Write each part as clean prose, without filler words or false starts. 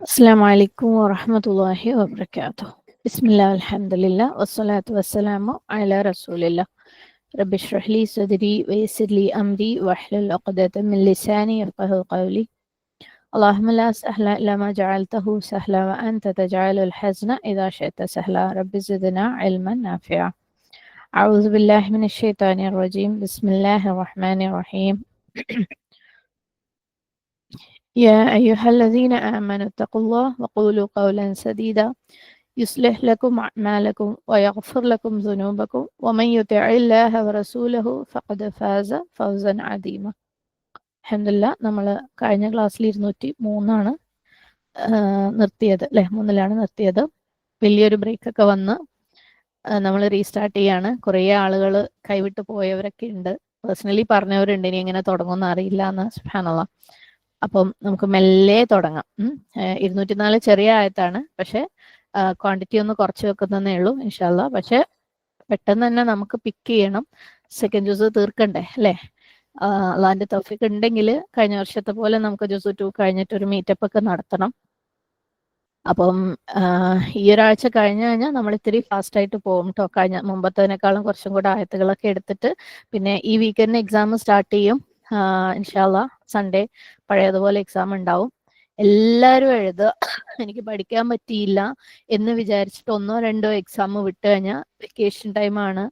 السلام عليكم ورحمة الله وبركاته. بسم الله الحمد لله والصلاة والسلام على رسول الله. رب اشرح لي صدري ويسر لي أمري واحلل عقدة من لساني يفقهوا قولي. اللهم لا سهل إلا ما جعلته سهلا وأنت تجعل الحزن إذا شئت سهلا. رب زدنا علما نافعا. أعوذ بالله من الشيطان الرجيم. بسم الله الرحمن الرحيم. يا أيها الذين آمنوا اتقوا الله وقولوا قولا سديدا يصلح لكم أعمالكم ويغفر لكم ذنوبكم ومن يطع الله ورسوله فقد فاز فوزا عظيما. അൽഹംദുലില്ലാ, നമ്മൾ കഴിഞ്ഞ ക്ലാസ്സിൽ 203 നിർത്തിയത് അല്ലേ, 3 നിർത്തിയത്. വലിയൊരു ബ്രേക്കൊക്കെ വന്ന് നമ്മൾ റീസ്റ്റാർട്ട് ചെയ്യാണ്. കുറേ ആളുകൾ കൈവിട്ട് പോയവരൊക്കെ ഉണ്ട്. പേഴ്സണലി പറഞ്ഞവരുണ്ട് ഇനി എങ്ങനെ തുടങ്ങുമെന്ന് അറിയില്ല എന്ന്. സുബ്ഹാനല്ലാഹ്. അപ്പം നമുക്ക് മെല്ലെ തുടങ്ങാം. 204 ചെറിയ ആയത്താണ്, പക്ഷെ ക്വാണ്ടിറ്റി ഒന്ന് കുറച്ച് വെക്കുന്നതേ ഉള്ളൂ ഇൻഷാ അല്ലാ. പക്ഷെ പെട്ടെന്ന് തന്നെ നമുക്ക് പിക്ക് ചെയ്യണം, സെക്കൻഡ് ജ്യൂസ് തീർക്കണ്ടേ അല്ലേ. അള്ളാന്റെ തൗഫീഖ് ഉണ്ടെങ്കിൽ കഴിഞ്ഞ വർഷത്തെ പോലെ നമുക്ക് ജ്യൂസ് 2 കഴിഞ്ഞിട്ട് ഒരു മീറ്റപ്പ് ഒക്കെ നടത്തണം. അപ്പം ഈ ഒരാഴ്ച കഴിഞ്ഞു കഴിഞ്ഞാൽ നമ്മൾ ഇത്തിരി ഫാസ്റ്റ് ആയിട്ട് പോകും കേട്ടോ. മുമ്പത്തേനേക്കാളും കുറച്ചും കൂടെ ആയത്തുകളൊക്കെ എടുത്തിട്ട് പിന്നെ ഈ വീക്കെൻഡ് എക്സാം സ്റ്റാർട്ട് ചെയ്യും ഇൻഷാ അല്ലാ. സൺഡേ പഴയതുപോലെ എക്സാം ഉണ്ടാവും. എല്ലാവരും എഴുതുക. എനിക്ക് പഠിക്കാൻ പറ്റിയില്ല എന്ന് വിചാരിച്ചിട്ട് 1-2 എക്സാം വിട്ട് കഴിഞ്ഞാൽ വെക്കേഷൻ ടൈമാണ്,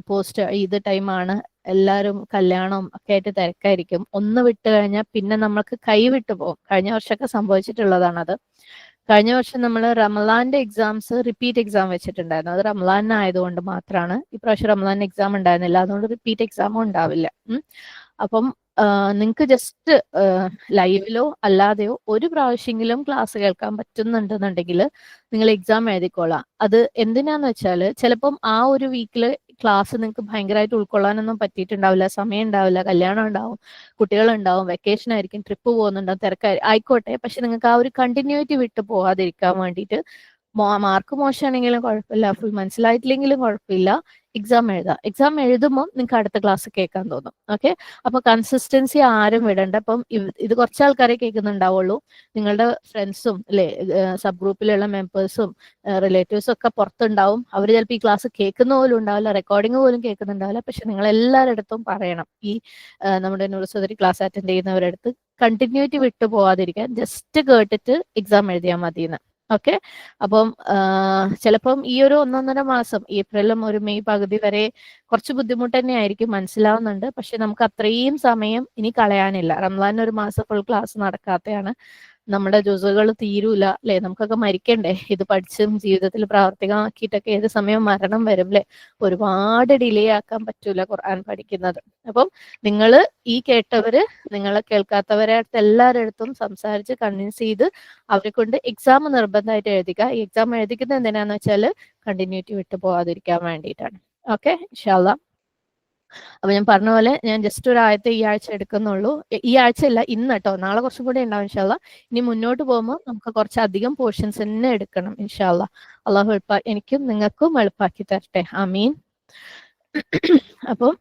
പോസ്റ്റ് ഈദ് ടൈമാണ്, എല്ലാവരും കല്യാണം ഒക്കെ ആയിട്ട് തിരക്കായിരിക്കും. ഒന്ന് വിട്ട് കഴിഞ്ഞാൽ പിന്നെ നമ്മൾക്ക് കൈവിട്ട് പോകും. കഴിഞ്ഞ വർഷമൊക്കെ സംഭവിച്ചിട്ടുള്ളതാണത്. കഴിഞ്ഞ വർഷം നമ്മൾ റമലാന്റെ എക്സാംസ് റിപ്പീറ്റ് എക്സാം വെച്ചിട്ടുണ്ടായിരുന്നു. അത് റമലാൻ ആയതുകൊണ്ട് മാത്രമാണ്. ഇപ്രാവശ്യം റമലാൻ എക്സാം ഉണ്ടായിരുന്നില്ല, അതുകൊണ്ട് റിപ്പീറ്റ് എക്സാമും ഉണ്ടാവില്ല. അപ്പം നിങ്ങൾക്ക് ജസ്റ്റ് ലൈവിലോ അല്ലാതെയോ ഒരു പ്രാവശ്യമെങ്കിലും ക്ലാസ് കേൾക്കാൻ പറ്റുന്നുണ്ടെന്നുണ്ടെങ്കിൽ നിങ്ങൾ എക്സാം എഴുതിക്കോളാം. അത് എന്തിനാന്ന് വെച്ചാൽ ചിലപ്പം ആ ഒരു വീക്കിൽ ക്ലാസ് നിങ്ങൾക്ക് ഭയങ്കരമായിട്ട് ഉൾക്കൊള്ളാനൊന്നും പറ്റിയിട്ടുണ്ടാവില്ല, സമയം ഉണ്ടാവില്ല, കല്യാണം ഉണ്ടാവും, കുട്ടികളുണ്ടാവും, വെക്കേഷൻ ആയിരിക്കും, ട്രിപ്പ് പോകുന്നുണ്ടാവും, തിരക്കായി ആയിക്കോട്ടെ. പക്ഷെ നിങ്ങൾക്ക് ആ ഒരു കണ്ടിന്യൂറ്റി വിട്ടു പോകാതിരിക്കാൻ വേണ്ടിയിട്ട് മാർക്ക് മോശമാണെങ്കിലും കുഴപ്പമില്ല, ഫുൾ മനസ്സിലായിട്ടില്ലെങ്കിലും കുഴപ്പമില്ല, എക്സാം എഴുതാം. എക്സാം എഴുതുമ്പോൾ നിങ്ങൾക്ക് അടുത്ത ക്ലാസ് കേൾക്കാൻ തോന്നും. ഓക്കെ, അപ്പൊ കൺസിസ്റ്റൻസി ആരും വിടണ്ട. അപ്പം ഇത് കുറച്ച് ആൾക്കാരെ കേൾക്കുന്നുണ്ടാവുള്ളൂ. നിങ്ങളുടെ ഫ്രണ്ട്സും അല്ലെ, സബ് ഗ്രൂപ്പിലുള്ള മെമ്പേഴ്സും റിലേറ്റീവ്സും ഒക്കെ പുറത്തുണ്ടാവും. അവർ ചിലപ്പോൾ ഈ ക്ലാസ് കേൾക്കുന്ന പോലും ഉണ്ടാവില്ല, റെക്കോർഡിംഗ് പോലും കേൾക്കുന്നുണ്ടാവില്ല. പക്ഷെ നിങ്ങൾ എല്ലാവരുടെ അടുത്തും പറയണം, ഈ നമ്മുടെ നൂറുസദരി ക്ലാസ് അറ്റൻഡ് ചെയ്യുന്നവരുടെ അടുത്ത് കണ്ടിന്യൂറ്റി വിട്ടു പോവാതിരിക്കാൻ, ജസ്റ്റ് കേട്ടിട്ട് എക്സാം എഴുതിയാൽ മതിയെന്ന്. ഓക്കെ, അപ്പം ചിലപ്പം ഈ ഒരു 1-1.5 മാസം, ഏപ്രിലും ഒരു മെയ് പകുതി വരെ കുറച്ച് ബുദ്ധിമുട്ട് തന്നെ ആയിരിക്കും, മനസ്സിലാവുന്നുണ്ട്. പക്ഷെ നമുക്ക് അത്രയും സമയം ഇനി കളയാനില്ല. റംസാൻ ഒരു മാസം ഫുൾ ക്ലാസ് നടക്കാത്തതാണ്. നമ്മുടെ ജുസുകൾ തീരൂല അല്ലെ, നമുക്കൊക്കെ മരിക്കണ്ടേ. ഇത് പഠിച്ചും ജീവിതത്തിൽ പ്രാവർത്തികമാക്കിയിട്ടൊക്കെ ഏത് സമയം മരണം വരും അല്ലെ. ഒരുപാട് ഡിലേ ആക്കാൻ പറ്റൂല ഖുർആൻ പഠിക്കുന്നത്. അപ്പം നിങ്ങൾ ഈ കേട്ടവര് നിങ്ങളെ കേൾക്കാത്തവരെ അടുത്ത് എല്ലാവരുടെ അടുത്തും സംസാരിച്ച് കൺവിൻസ് ചെയ്ത് അവരെ കൊണ്ട് എക്സാം നിർബന്ധമായിട്ട് എഴുതിക്കുക. ഈ എക്സാം എഴുതിക്കുന്നത് എന്തിനാന്ന് വെച്ചാൽ കണ്ടിന്യൂറ്റി വിട്ടു പോകാതിരിക്കാൻ വേണ്ടിയിട്ടാണ്. ഓക്കെ, ഇൻഷാ അല്ലാ. അപ്പൊ ഞാൻ പറഞ്ഞ പോലെ ഞാൻ ജസ്റ്റ് ഒരു ആയത്തെ ഈ ആഴ്ച എടുക്കുന്നുള്ളൂ. ഈ ആഴ്ച അല്ല, ഇന്ന് കേട്ടോ. നാളെ കുറച്ചും കൂടെ ഉണ്ടാവും ഇൻഷാ അല്ലാ. ഇനി മുന്നോട്ട് പോകുമ്പോൾ നമുക്ക് കുറച്ചധികം പോർഷൻസ് തന്നെ എടുക്കണം ഇൻഷാ അല്ലാ. അള്ളാഹു എനിക്കും നിങ്ങൾക്കും എളുപ്പാക്കി തരട്ടെ. ആമീൻ. അപ്പം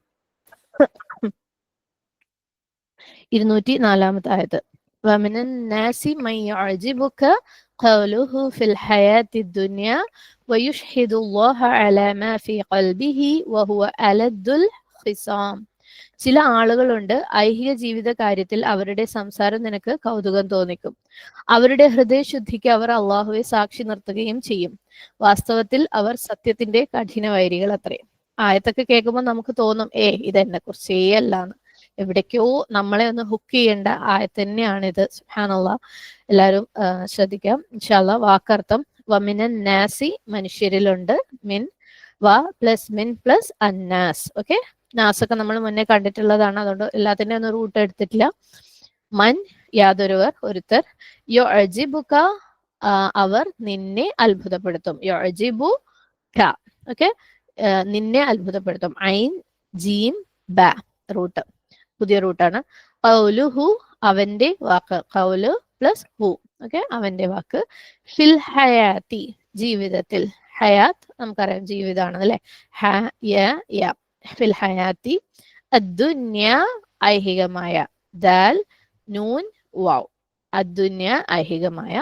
204 ആയത്. ومن الناس من يعجبك قوله في الحياة الدنيا ويشهد الله على ما في قلبه وهو ألد الخصام. ചില ആളുകളുണ്ട്, ഐഹിക ജീവിത കാര്യത്തിൽ അവരുടെ സംസാരം നിനക്ക് കൗതുകം തോന്നിക്കും. അവരുടെ ഹൃദയശുദ്ധിക്ക് അവർ അള്ളാഹുവെ സാക്ഷി നിർത്തുകയും ചെയ്യും. വാസ്തവത്തിൽ അവർ സത്യത്തിന്റെ കഠിന വൈരികൾ അത്രേ. ആയത്തൊക്കെ കേൾക്കുമ്പോൾ നമുക്ക് തോന്നും, ഇതെന്നെ കുറിച്ചേ അല്ലാന്ന്. എവിടേക്കോ നമ്മളെ ഒന്ന് ഹുക്ക് ചെയ്യേണ്ട ആയത്ത് തന്നെയാണിത്. സുബ്ഹാനല്ലാഹ്. എല്ലാവരും ശ്രദ്ധിക്കാം ഇൻഷാ അല്ലാഹ്. വാക്കർത്ഥം വമിനൻ നാസി, മനുഷ്യരിലുണ്ട്, മിൻ വ പ്ലസ് മിൻ പ്ലസ് അന്നാസ്. ഓക്കെ, നാസൊക്കെ നമ്മൾ മുന്നേ കണ്ടിട്ടുള്ളതാണ്, അതുകൊണ്ട് എല്ലാത്തിൻ്റെ ഒന്നും റൂട്ട് എടുത്തിട്ടില്ല. മൻ യാതൊരുവർ, ഒരുത്തർ, യോ അജിബുക അവർ നിന്നെ അത്ഭുതപ്പെടുത്തും. യോ അജിബു ക, ഓക്കെ, നിന്നെ അത്ഭുതപ്പെടുത്തും. ഐൻ ജീം ബ റൂട്ട്, പുതിയ റൂട്ടാണ്. ഖൗലുഹു അവന്റെ വാക്ക്, ഖൗലു പ്ലസ് ഹു, ഓക്കെ, അവന്റെ വാക്ക്. ഫിൽ ഹയാത്തി ജീവിതത്തിൽ, ഹയാത്ത് നമുക്കറിയാം ജീവിതമാണ് അല്ലെ. ഫിൽ ഹയാത്തി അദ്ദുന്യ ഐഹികമായ, ദാൽ നൂൻ വാവ്. അദ്ദുന്യ ഐഹികമായ,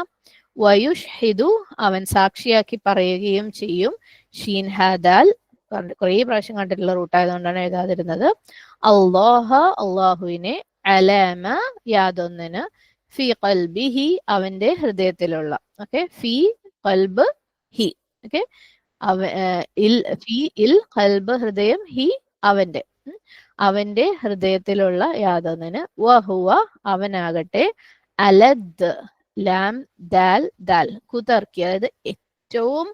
വയുഷ്ഹിദു അവൻ സാക്ഷിയാക്കി പറയുകയും ചെയ്യും, ഷീൻ ഹാദാൽ കുറേ പ്രാവശ്യം കണ്ടിട്ടുള്ള റൂട്ടായതുകൊണ്ടാണ് എഴുതാതിരുന്നത്, അള്ളാഹ അള്ളാഹുവിനെ, അലാമ യാതൊന്നിന്, ഫി ഖൽബിഹി അവന്റെ ഹൃദയത്തിലുള്ള, ഓക്കെ, ഫി ഖൽബ് ഹി, ഓക്കെ, ഫി ഇൽ ഖൽബ് ഹൃദയം, ഹി അവന്റെ, അവന്റെ ഹൃദയത്തിലുള്ള യാതൊന്നിന്, വഹുവ അവനാകട്ടെ, അലദ് ലാം ദാൽ ദാൽ കുതർക്കി, അതായത് ഏറ്റവും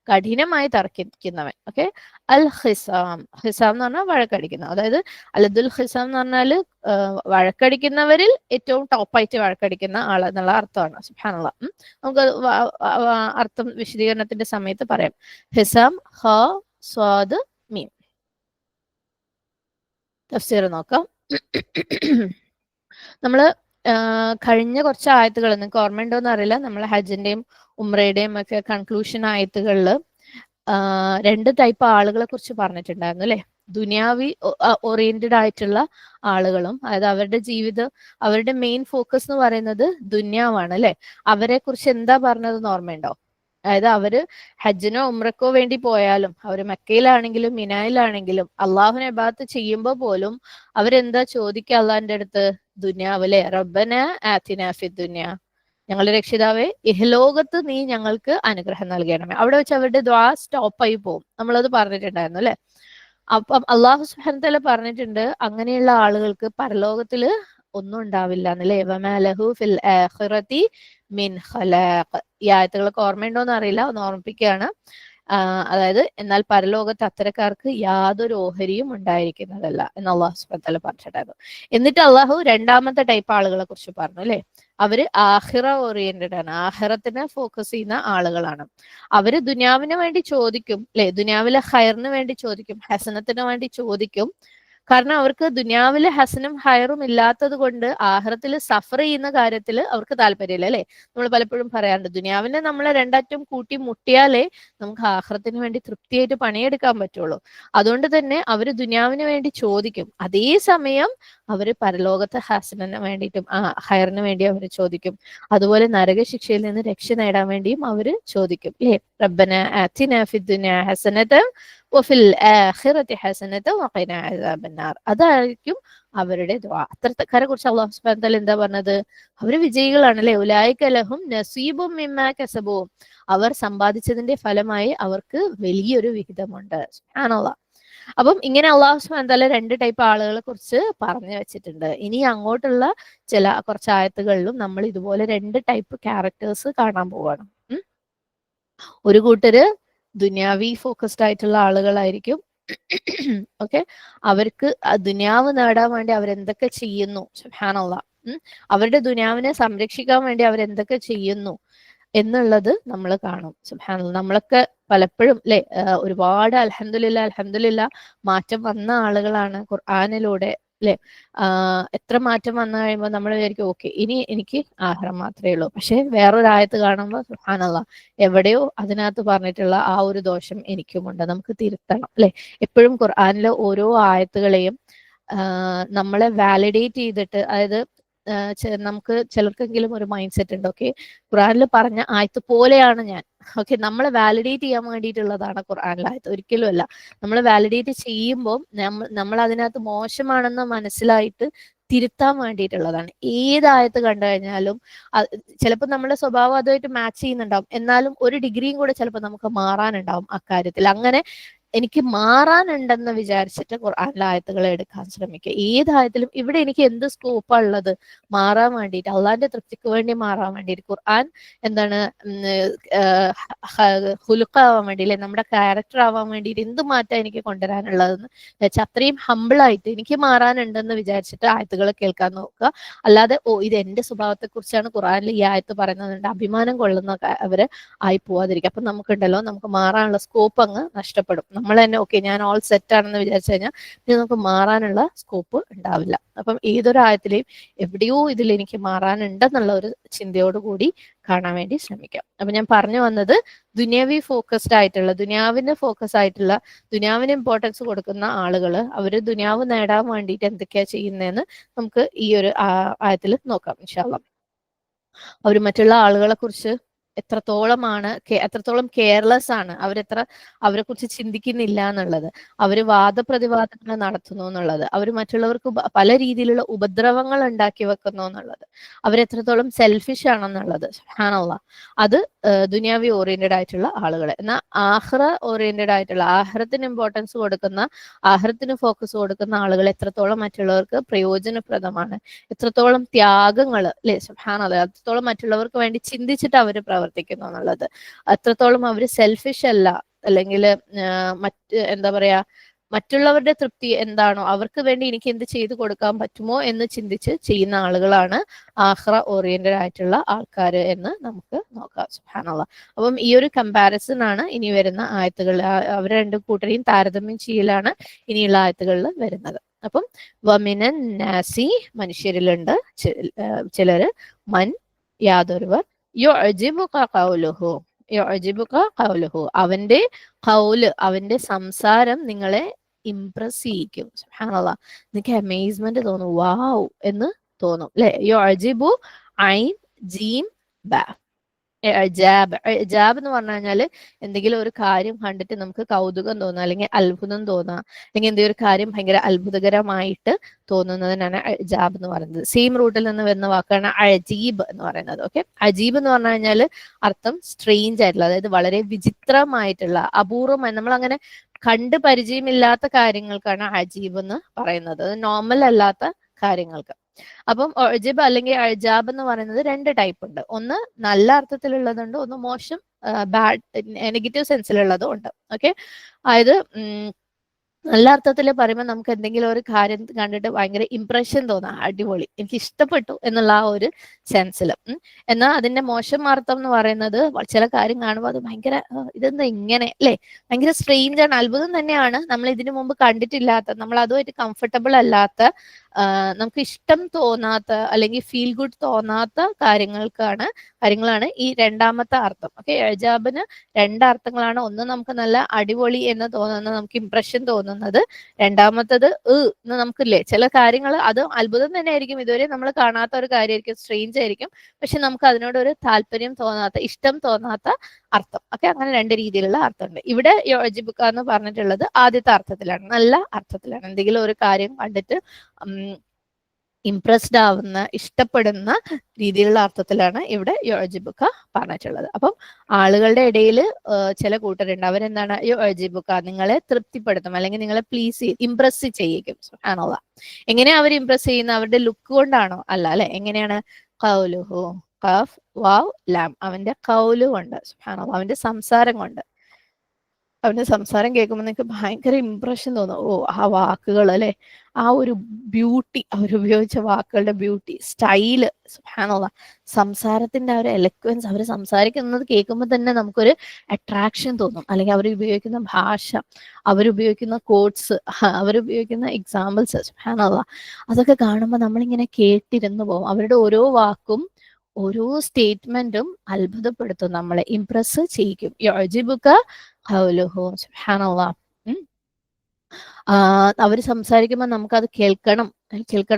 കഠിനമായി തർക്കിക്കുന്നവൻ, ഓക്കെ, അൽ ഹിസാം, ഹിസാം എന്ന് പറഞ്ഞാൽ വഴക്കടിക്കുന്ന, അതായത് അലദുൽ ഹിസാം എന്ന് പറഞ്ഞാല് വഴക്കടിക്കുന്നവരിൽ ഏറ്റവും ടോപ്പായിട്ട് വഴക്കടിക്കുന്ന ആൾ എന്നുള്ള അർത്ഥമാണ്. സുബ്ഹാനല്ലാഹ്. നമുക്ക് അർത്ഥം വിശദീകരണത്തിന്റെ സമയത്ത് പറയാം. ഹിസാം, ഹ സ്വാദ് മീം. തഫ്സീർ നോക്കാം. നമ്മള് കഴിഞ്ഞ കുറച്ച് ആയത്തുകൾ നിങ്ങൾക്ക് ഓർമ്മയുണ്ടോന്ന് അറിയില്ല, നമ്മൾ ഹജ്ജിന്റെയും ഉംറയുടെയും ഒക്കെ കൺക്ലൂഷൻ ആയത്തുകളിൽ 2 ടൈപ്പ് ആളുകളെ കുറിച്ച് പറഞ്ഞിട്ടുണ്ടായിരുന്നു അല്ലെ. ദുനിയാവി ഓറിയന്റഡ് ആയിട്ടുള്ള ആളുകളും, അതായത് അവരുടെ മെയിൻ ഫോക്കസ് എന്ന് പറയുന്നത് ദുന്യാവാണ് അല്ലെ. അവരെ കുറിച്ച് എന്താ പറഞ്ഞതെന്ന് ഓർമ്മയുണ്ടോ? അതായത് അവര് ഹജ്ജിനോ ഉംറക്കോ വേണ്ടി പോയാലും, അവര് മക്കയിലാണെങ്കിലും മിനായിലാണെങ്കിലും അള്ളാഹുവിനെ ഇബാദത്ത് ചെയ്യുമ്പോൾ പോലും അവരെന്താ ചോദിക്കുക അള്ളാഹിന്റെ അടുത്ത്? ദുന്യാവിലെ റബ്ബന ആതിനാ ഫിദ് ദുനിയ, ഞങ്ങളുടെ രക്ഷിതാവെ ഇഹലോകത്ത് നീ ഞങ്ങൾക്ക് അനുഗ്രഹം നൽകണമേ. അവിടെ വെച്ച് അവരുടെ ദ്വാ സ്റ്റോപ്പായി പോകും. നമ്മളത് പറഞ്ഞിട്ടുണ്ടായിരുന്നു അല്ലെ. അപ്പം അള്ളാഹു സുബ്ഹാനഹു വതആല പറഞ്ഞിട്ടുണ്ട്, അങ്ങനെയുള്ള ആളുകൾക്ക് പരലോകത്തില് ഒന്നും ഉണ്ടാവില്ല എന്നല്ലേ. വമാലഹു ഫിൽ ആഖിറതി മിൻ ഖലാഖ്. ഈ ആയത്തുകളൊക്കെ ഓർമ്മയുണ്ടോന്ന് അറിയില്ല, ഒന്ന് ഓർമ്മിപ്പിക്കുകയാണ്. അതായത് എന്നാൽ പരലോകത്ത് അത്തരക്കാർക്ക് യാതൊരു ഓഹരിയും ഉണ്ടായിരിക്കുന്നതല്ല എന്ന് അള്ളാഹു സുബ്ഹാനഹു വതആല പറഞ്ഞിട്ടുണ്ടായിരുന്നു. എന്നിട്ട് അള്ളാഹു രണ്ടാമത്തെ ടൈപ്പ് ആളുകളെ കുറിച്ച് പറഞ്ഞു അല്ലെ. അവര് ആഖിറ ഓറിയന്റഡ് ആണ്, ആഖിറത്തിനെ ഫോക്കസ് ചെയ്യുന്ന ആളുകളാണ്. അവര് ദുനിയാവിന് വേണ്ടി ചോദിക്കും അല്ലെ, ദുനിയാവിലെ ഹൈറിന് വേണ്ടി ചോദിക്കും, ഹസനത്തിന് വേണ്ടി ചോദിക്കും. കാരണം അവർക്ക് ദുനിയാവിലെ ഹസനും ഹൈറും ഇല്ലാത്തത് കൊണ്ട് ആഖിറത്തിൽ സഫർ ചെയ്യുന്ന കാര്യത്തിൽ അവർക്ക് താല്പര്യമില്ല അല്ലെ. നമ്മൾ പലപ്പോഴും പറയാറുണ്ട്, ദുനിയാവിനെ നമ്മളെ രണ്ടറ്റം കൂട്ടി മുട്ടിയാലേ നമുക്ക് ആഖിറത്തിന് വേണ്ടി തൃപ്തിയായിട്ട് പണിയെടുക്കാൻ പറ്റുള്ളൂ. അതുകൊണ്ട് തന്നെ അവര് ദുനിയാവിന് വേണ്ടി ചോദിക്കും. അതേസമയം അവര് പരലോകത്തെ ഹസനന് വേണ്ടിയിട്ടും ഹൈറിന് വേണ്ടി അവർ ചോദിക്കും. അതുപോലെ നരകശിക്ഷയിൽ നിന്ന് രക്ഷ നേടാൻ വേണ്ടിയും അവര് ചോദിക്കും അല്ലേ. റബ്ബന ആതിനാ ഫിദ് ദുനിയ ഹസനത വഫിൽ ആഖിറതി ഹസനത വഖിനാ അദാബന്നാർ. അതായിരിക്കും അവരുടെ ദുആ. അത്തരക്കാരെ കുറിച്ച് അല്ലാഹു സുബ്ഹാനഹു വതആല എന്താ പറഞ്ഞത്? അവര് വിജയികളാണ് അല്ലെ. ഉലൈക ലഹും നസീബും മിമ്മാ കസബൂ. അവർ സമ്പാദിച്ചതിന്റെ ഫലമായി അവർക്ക് വലിയൊരു വിഹിതമുണ്ട്. സുബ്ഹാനല്ലാഹ്. അപ്പം ഇങ്ങനെ അള്ളാഹു സുബ്ഹാനഹു വതആല 2 ടൈപ്പ് ആളുകളെ കുറിച്ച് പറഞ്ഞു വെച്ചിട്ടുണ്ട്. ഇനി അങ്ങോട്ടുള്ള കുറച്ച് ആയത്തുകളിലും നമ്മൾ ഇതുപോലെ 2 ടൈപ്പ് ക്യാരക്ടേഴ്സ് കാണാൻ പോവാണ്. ഒരു കൂട്ടര് ദുനിയാവി ഫോക്കസ്ഡ് ആയിട്ടുള്ള ആളുകളായിരിക്കും. ഓക്കെ, അവർക്ക് ദുനിയാവ് നേടാൻ വേണ്ടി അവരെന്തൊക്കെ ചെയ്യുന്നു, സുബ്ഹാനല്ലാഹ്. അവരുടെ ദുനിയാവിനെ സംരക്ഷിക്കാൻ വേണ്ടി അവരെന്തൊക്കെ ചെയ്യുന്നു എന്നുള്ളത് നമ്മൾ കാണും. സുബ്ഹാനല്ലാഹ്. നമ്മളൊക്കെ പലപ്പോഴും അല്ലെ ഒരുപാട് അൽഹംദുലില്ലാ മാറ്റം വന്ന ആളുകളാണ് ഖുർആനിലൂടെ അല്ലെ. എത്ര മാറ്റം വന്നു കഴിയുമ്പോൾ നമ്മൾ വിചാരിക്കും ഓക്കെ ഇനി എനിക്ക് ആഹാരം മാത്രമേ ഉള്ളൂ. പക്ഷെ വേറൊരായത്ത് കാണുമ്പോൾ സുബ്ഹാനല്ലാഹ് എവിടെയോ അതിനകത്ത് പറഞ്ഞിട്ടുള്ള ആ ഒരു ദോഷം എനിക്കുമുണ്ട്, നമുക്ക് തിരുത്തണം അല്ലെ. എപ്പോഴും ഖുർആനിലെ ഓരോ ആയത്തുകളെയും നമ്മളെ വാലിഡേറ്റ് ചെയ്തിട്ട്, അതായത് നമുക്ക് ചിലർക്കെങ്കിലും ഒരു മൈൻഡ് സെറ്റ് ഉണ്ട്, ഓക്കെ ഖുർആനിൽ പറഞ്ഞ ആയത്ത് പോലെയാണ് ഞാൻ, ഓക്കെ നമ്മളെ വാലിഡേറ്റ് ചെയ്യാൻ വേണ്ടിയിട്ടുള്ളതാണ് ഖുർആനിലെ ആയത്ത്, ഒരിക്കലും അല്ല. നമ്മൾ വാലിഡേറ്റ് ചെയ്യുമ്പോൾ നമ്മൾ അതിനകത്ത് മോശമാണെന്ന് മനസ്സിലായിട്ട് തിരുത്താൻ വേണ്ടിയിട്ടുള്ളതാണ്. ഏതായത്ത് കണ്ടു കഴിഞ്ഞാലും ചിലപ്പോൾ നമ്മുടെ സ്വഭാവം അതുമായിട്ട് മാച്ച് ചെയ്യുന്നുണ്ടാവും, എന്നാലും ഒരു ഡിഗ്രിയും കൂടെ ചിലപ്പോൾ നമുക്ക് മാറാനുണ്ടാവും അക്കാര്യത്തിൽ. അങ്ങനെ എനിക്ക് മാറാനുണ്ടെന്ന് വിചാരിച്ചിട്ട് ഖുർആനിലെ ആയത്തുകളെ എടുക്കാൻ ശ്രമിക്കുക. ഏതായത്തിലും ഇവിടെ എനിക്ക് എന്ത് സ്കോപ്പാ ഉള്ളത് മാറാൻ വേണ്ടിയിട്ട്, അള്ളാഹിന്റെ തൃപ്തിക്ക് വേണ്ടി മാറാൻ വേണ്ടിയിട്ട്. ഖുർആൻ എന്താണ് ഹുലുക്കാവാൻ വേണ്ടി അല്ലെ, നമ്മുടെ ക്യാരക്ടർ ആവാൻ വേണ്ടിയിട്ട് എന്ത് മാറ്റം എനിക്ക് കൊണ്ടുവരാനുള്ളതെന്ന് വെച്ചാൽ അത്രയും ഹമ്പിളായിട്ട് എനിക്ക് മാറാനുണ്ടെന്ന് വിചാരിച്ചിട്ട് ആയത്തുകൾ കേൾക്കാൻ നോക്കുക. അല്ലാതെ ഇത് എന്റെ സ്വഭാവത്തെ കുറിച്ചാണ് ഖുർആനിൽ ഈ ആയത്ത് പറയുന്നത് അഭിമാനം കൊള്ളുന്ന അവര് ആയി പോവാതിരിക്കുക. അപ്പൊ നമുക്കുണ്ടല്ലോ, നമുക്ക് മാറാനുള്ള സ്കോപ്പ് അങ്ങ് നഷ്ടപ്പെടും. നമ്മൾ തന്നെ ഓക്കെ ഞാൻ ഓൾ സെറ്റ് ആണെന്ന് വിചാരിച്ചു കഴിഞ്ഞാൽ പിന്നെ നമുക്ക് മാറാനുള്ള സ്കോപ്പ് ഉണ്ടാവില്ല. അപ്പം ഏതൊരു ആയത്തിലെയും എവിടെയോ ഇതിൽ എനിക്ക് മാറാനുണ്ടെന്നുള്ള ഒരു ചിന്തയോടുകൂടി കാണാൻ വേണ്ടി ശ്രമിക്കാം. അപ്പൊ ഞാൻ പറഞ്ഞു വന്നത്, ദുനിയാവി ഫോക്കസ്ഡ് ആയിട്ടുള്ള, ദുനിയാവിന് ഫോക്കസ് ആയിട്ടുള്ള, ദുനിയാവിന് ഇമ്പോർട്ടൻസ് കൊടുക്കുന്ന ആളുകൾ അവര് ദുനിയാവ് നേടാൻ വേണ്ടിയിട്ട് എന്തൊക്കെയാ ചെയ്യുന്നതെന്ന് നമുക്ക് ഈ ഒരു ആയത്തിൽ നോക്കാം ഇൻഷാ അല്ലാഹ്. അവർ മറ്റുള്ള ആളുകളെ കുറിച്ച് എത്രത്തോളം കെയർലെസ് ആണ്, അവരെ കുറിച്ച് ചിന്തിക്കുന്നില്ല എന്നുള്ളത്, അവര് വാദപ്രതിവാദങ്ങൾ നടത്തുന്നു എന്നുള്ളത്, അവർ മറ്റുള്ളവർക്ക് പല രീതിയിലുള്ള ഉപദ്രവങ്ങൾ ഉണ്ടാക്കി വെക്കുന്നു എന്നുള്ളത്, അവരെത്രത്തോളം സെൽഫിഷ് ആണെന്നുള്ളത്. സുബ്ഹാനല്ലാഹ്. അത് ദുനിയാവി ഓറിയന്റഡ് ആയിട്ടുള്ള ആളുകൾ. എന്നാൽ ആഖിറ ഓറിയന്റഡ് ആയിട്ടുള്ള, ആഖിറത്തിന് ഇമ്പോർട്ടൻസ് കൊടുക്കുന്ന, ആഖിറത്തിന് ഫോക്കസ് കൊടുക്കുന്ന ആളുകൾ എത്രത്തോളം മറ്റുള്ളവർക്ക് പ്രയോജനപ്രദമാണ്, എത്രത്തോളം ത്യാഗങ്ങൾ, അല്ലെ സുബ്ഹാനല്ലാഹ്, എത്രത്തോളം മറ്റുള്ളവർക്ക് വേണ്ടി ചിന്തിച്ചിട്ട് അവർ പ്രവർത്തിക്കുന്നു എന്നുള്ളത്, എത്രത്തോളം അവർ സെൽഫിഷ് അല്ല, അല്ലെങ്കിൽ എന്താ പറയാ, മറ്റുള്ളവരുടെ തൃപ്തി എന്താണോ, അവർക്ക് വേണ്ടി എനിക്ക് എന്ത് ചെയ്തു കൊടുക്കാൻ പറ്റുമോ എന്ന് ചിന്തിച്ച് ചെയ്യുന്ന ആളുകളാണ് ആഖിറ ഓറിയന്റഡ് ആയിട്ടുള്ള ആൾക്കാർ എന്ന് നമുക്ക് നോക്കാം. സുബ്ഹാനല്ലാഹ്. അപ്പം ഈ ഒരു കമ്പാരിസൺ ആണ് ഇനി വരുന്ന ആയത്തുകൾ, അവർ രണ്ടു കൂട്ടരെയും താരതമ്യം ചെയ്യലാണ് ഇനിയുള്ള ആയത്തുകളിൽ വരുന്നത്. അപ്പം വമിനൻ നാസി, മനുഷ്യരിലുണ്ട് ചിലര്, മൻ യാതൊരുവർ, യുഅ്ജിബുക ഖൗലുഹു, യുഅ്ജിബുക ഖൗലുഹു, അവന്റെ ഖൗല്, അവന്റെ സംസാരം നിങ്ങളെ ഇംപ്രസ് ചെയ്യിക്കും. സുബ്ഹാനല്ലാഹ്. നിങ്ങൾക്ക് അമേസ്മെന്റ് തോന്നും, വാവ് എന്ന് തോന്നും, അല്ലെ? യുഅ്ജിബു, ഐൻ ജീം ബ, ഇജാബ് എന്ന് പറഞ്ഞു കഴിഞ്ഞാൽ എന്തെങ്കിലും ഒരു കാര്യം കണ്ടിട്ട് നമുക്ക് കൗതുകം തോന്നുക, അല്ലെങ്കിൽ അത്ഭുതം തോന്നുക, അല്ലെങ്കിൽ എന്തെങ്കിലും ഒരു കാര്യം ഭയങ്കര അത്ഭുതകരമായിട്ട് തോന്നുന്നതിനാണ് ഇജാബ് എന്ന് പറയുന്നത്. സെയിം റൂട്ടിൽ നിന്ന് വരുന്ന വാക്കാണ് അജീബ് എന്ന് പറയുന്നത്. ഓക്കെ, അജീബ് എന്ന് പറഞ്ഞു കഴിഞ്ഞാൽ അർത്ഥം സ്ട്രേഞ്ച് ആയിട്ടുള്ള, അതായത് വളരെ വിചിത്രമായിട്ടുള്ള, അപൂർവമായി, നമ്മൾ അങ്ങനെ കണ്ട് പരിചയമില്ലാത്ത കാര്യങ്ങൾക്കാണ് അജീബ് എന്ന് പറയുന്നത്, അത് നോർമൽ അല്ലാത്ത കാര്യങ്ങൾക്ക്. അപ്പം ഒജബ് അല്ലെങ്കിൽ അജാബ് എന്ന് പറയുന്നത് രണ്ട് ടൈപ്പ് ഉണ്ട്. ഒന്ന് നല്ല അർത്ഥത്തിലുള്ളതുണ്ട്, ഒന്ന് മോശം, ബാഡ്, നെഗറ്റീവ് സെൻസിലുള്ളതും ഉണ്ട്. ഓക്കെ, അതായത് നല്ല അർത്ഥത്തിൽ പറയുമ്പോൾ നമുക്ക് എന്തെങ്കിലും ഒരു കാര്യം കണ്ടിട്ട് ഭയങ്കര ഇംപ്രഷൻ തോന്നാം, അടിപൊളി, എനിക്ക് ഇഷ്ടപ്പെട്ടു എന്നുള്ള ആ ഒരു സെൻസിൽ. എന്നാൽ അതിന്റെ മോശം അർത്ഥം എന്ന് പറയുന്നത് ചില കാര്യം കാണുമ്പോൾ അത് ഭയങ്കര ഇതെന്താ ഇങ്ങനെ, അല്ലെ, ഭയങ്കര സ്ട്രെയിഞ്ച് ആണ്, അത്ഭുതം തന്നെയാണ്, നമ്മൾ ഇതിനു മുമ്പ് കണ്ടിട്ടില്ലാത്ത, നമ്മൾ അതുമായിട്ട് കംഫർട്ടബിൾ അല്ലാത്ത, നമുക്ക് ഇഷ്ടം തോന്നാത്ത, അല്ലെങ്കിൽ ഫീൽ ഗുഡ് തോന്നാത്ത കാര്യങ്ങളാണ് ഈ രണ്ടാമത്തെ അർത്ഥം. ഓക്കെ, എജാബിന് രണ്ടർത്ഥങ്ങളാണ്. ഒന്ന് നമുക്ക് നല്ല അടിപൊളി എന്ന് തോന്നുന്ന, നമുക്ക് ഇംപ്രഷൻ തോന്നുന്നത്. രണ്ടാമത്തത് എന്ന് നമുക്കില്ലേ, ചില കാര്യങ്ങൾ അത് അത്ഭുതം തന്നെ ആയിരിക്കും, ഇതുവരെ നമ്മൾ കാണാത്ത ഒരു കാര്യമായിരിക്കും, സ്ട്രേഞ്ച് ആയിരിക്കും, പക്ഷെ നമുക്ക് അതിനോട് ഒരു താല്പര്യം തോന്നാത്ത, ഇഷ്ടം തോന്നാത്ത അർത്ഥം. ഓക്കെ, അങ്ങനെ രണ്ട് രീതിയിലുള്ള അർത്ഥമുണ്ട്. ഇവിടെ യോജിബുക്ക എന്ന് പറഞ്ഞിട്ടുള്ളത് ആദ്യത്തെ അർത്ഥത്തിലാണ്, നല്ല അർത്ഥത്തിലാണ്, എന്തെങ്കിലും ഒരു കാര്യം കണ്ടിട്ട് ഇംപ്രസ്ഡ് ആവുന്ന, ഇഷ്ടപ്പെടുന്ന രീതിയിലുള്ള അർത്ഥത്തിലാണ് ഇവിടെ യോജിബുക്ക പറഞ്ഞിട്ടുള്ളത്. അപ്പം ആളുകളുടെ ഇടയിൽ ചില കൂട്ടരുണ്ട്, അവരെന്താണ്, യോജിബുക്ക നിങ്ങളെ തൃപ്തിപ്പെടുത്തും, അല്ലെങ്കിൽ നിങ്ങളെ ഇംപ്രസ് ചെയ്യിക്കും. സുബ്ഹാനല്ലാഹ്. എങ്ങനെയാ അവർ ഇംപ്രസ് ചെയ്യുന്നത്? അവരുടെ ലുക്ക് കൊണ്ടാണോ? അല്ല, അല്ലെ? എങ്ങനെയാണ്? ഖൗലുഹു, ഖാഫ് വാവ് ലാം, അവന്റെ ഖൗല് കൊണ്ട്, സുബ്ഹാനല്ലാഹ്, അവന്റെ സംസാരം കൊണ്ട്. അവന്റെ സംസാരം കേൾക്കുമ്പോൾ നിങ്ങൾക്ക് ഭയങ്കര ഇംപ്രഷൻ തോന്നും. ഓ, ആ വാക്കുകൾ, അല്ലെ, ആ ഒരു ബ്യൂട്ടി, അവരുപയോഗിച്ച വാക്കുകളുടെ ബ്യൂട്ടി, സ്റ്റൈല്, സുബ്ഹാനല്ലാഹ്, സംസാരത്തിന്റെ ആ ഒരു എലക്വൻസ്, അവർ സംസാരിക്കുന്നത് കേൾക്കുമ്പോൾ തന്നെ നമുക്കൊരു അട്രാക്ഷൻ തോന്നും. അല്ലെങ്കിൽ അവർ ഉപയോഗിക്കുന്ന ഭാഷ, അവരുപയോഗിക്കുന്ന കോട്സ്, അവരുപയോഗിക്കുന്ന എക്സാമ്പിൾസ്, സുബ്ഹാനല്ലാഹ്, അതൊക്കെ കാണുമ്പോൾ നമ്മളിങ്ങനെ കേട്ടിരുന്നു പോകും. അവരുടെ ഓരോ വാക്കും, ഓരോ സ്റ്റേറ്റ്മെന്റും അത്ഭുതപ്പെടുത്തും, നമ്മളെ ഇംപ്രസ് ചെയ്യിക്കും. യുഅ്ജിബുക ഖൗലുഹു, സുബ്ഹാനല്ലാഹ്. അവർ സംസാരിക്കുമ്പോൾ നമുക്കത് കേൾക്കണം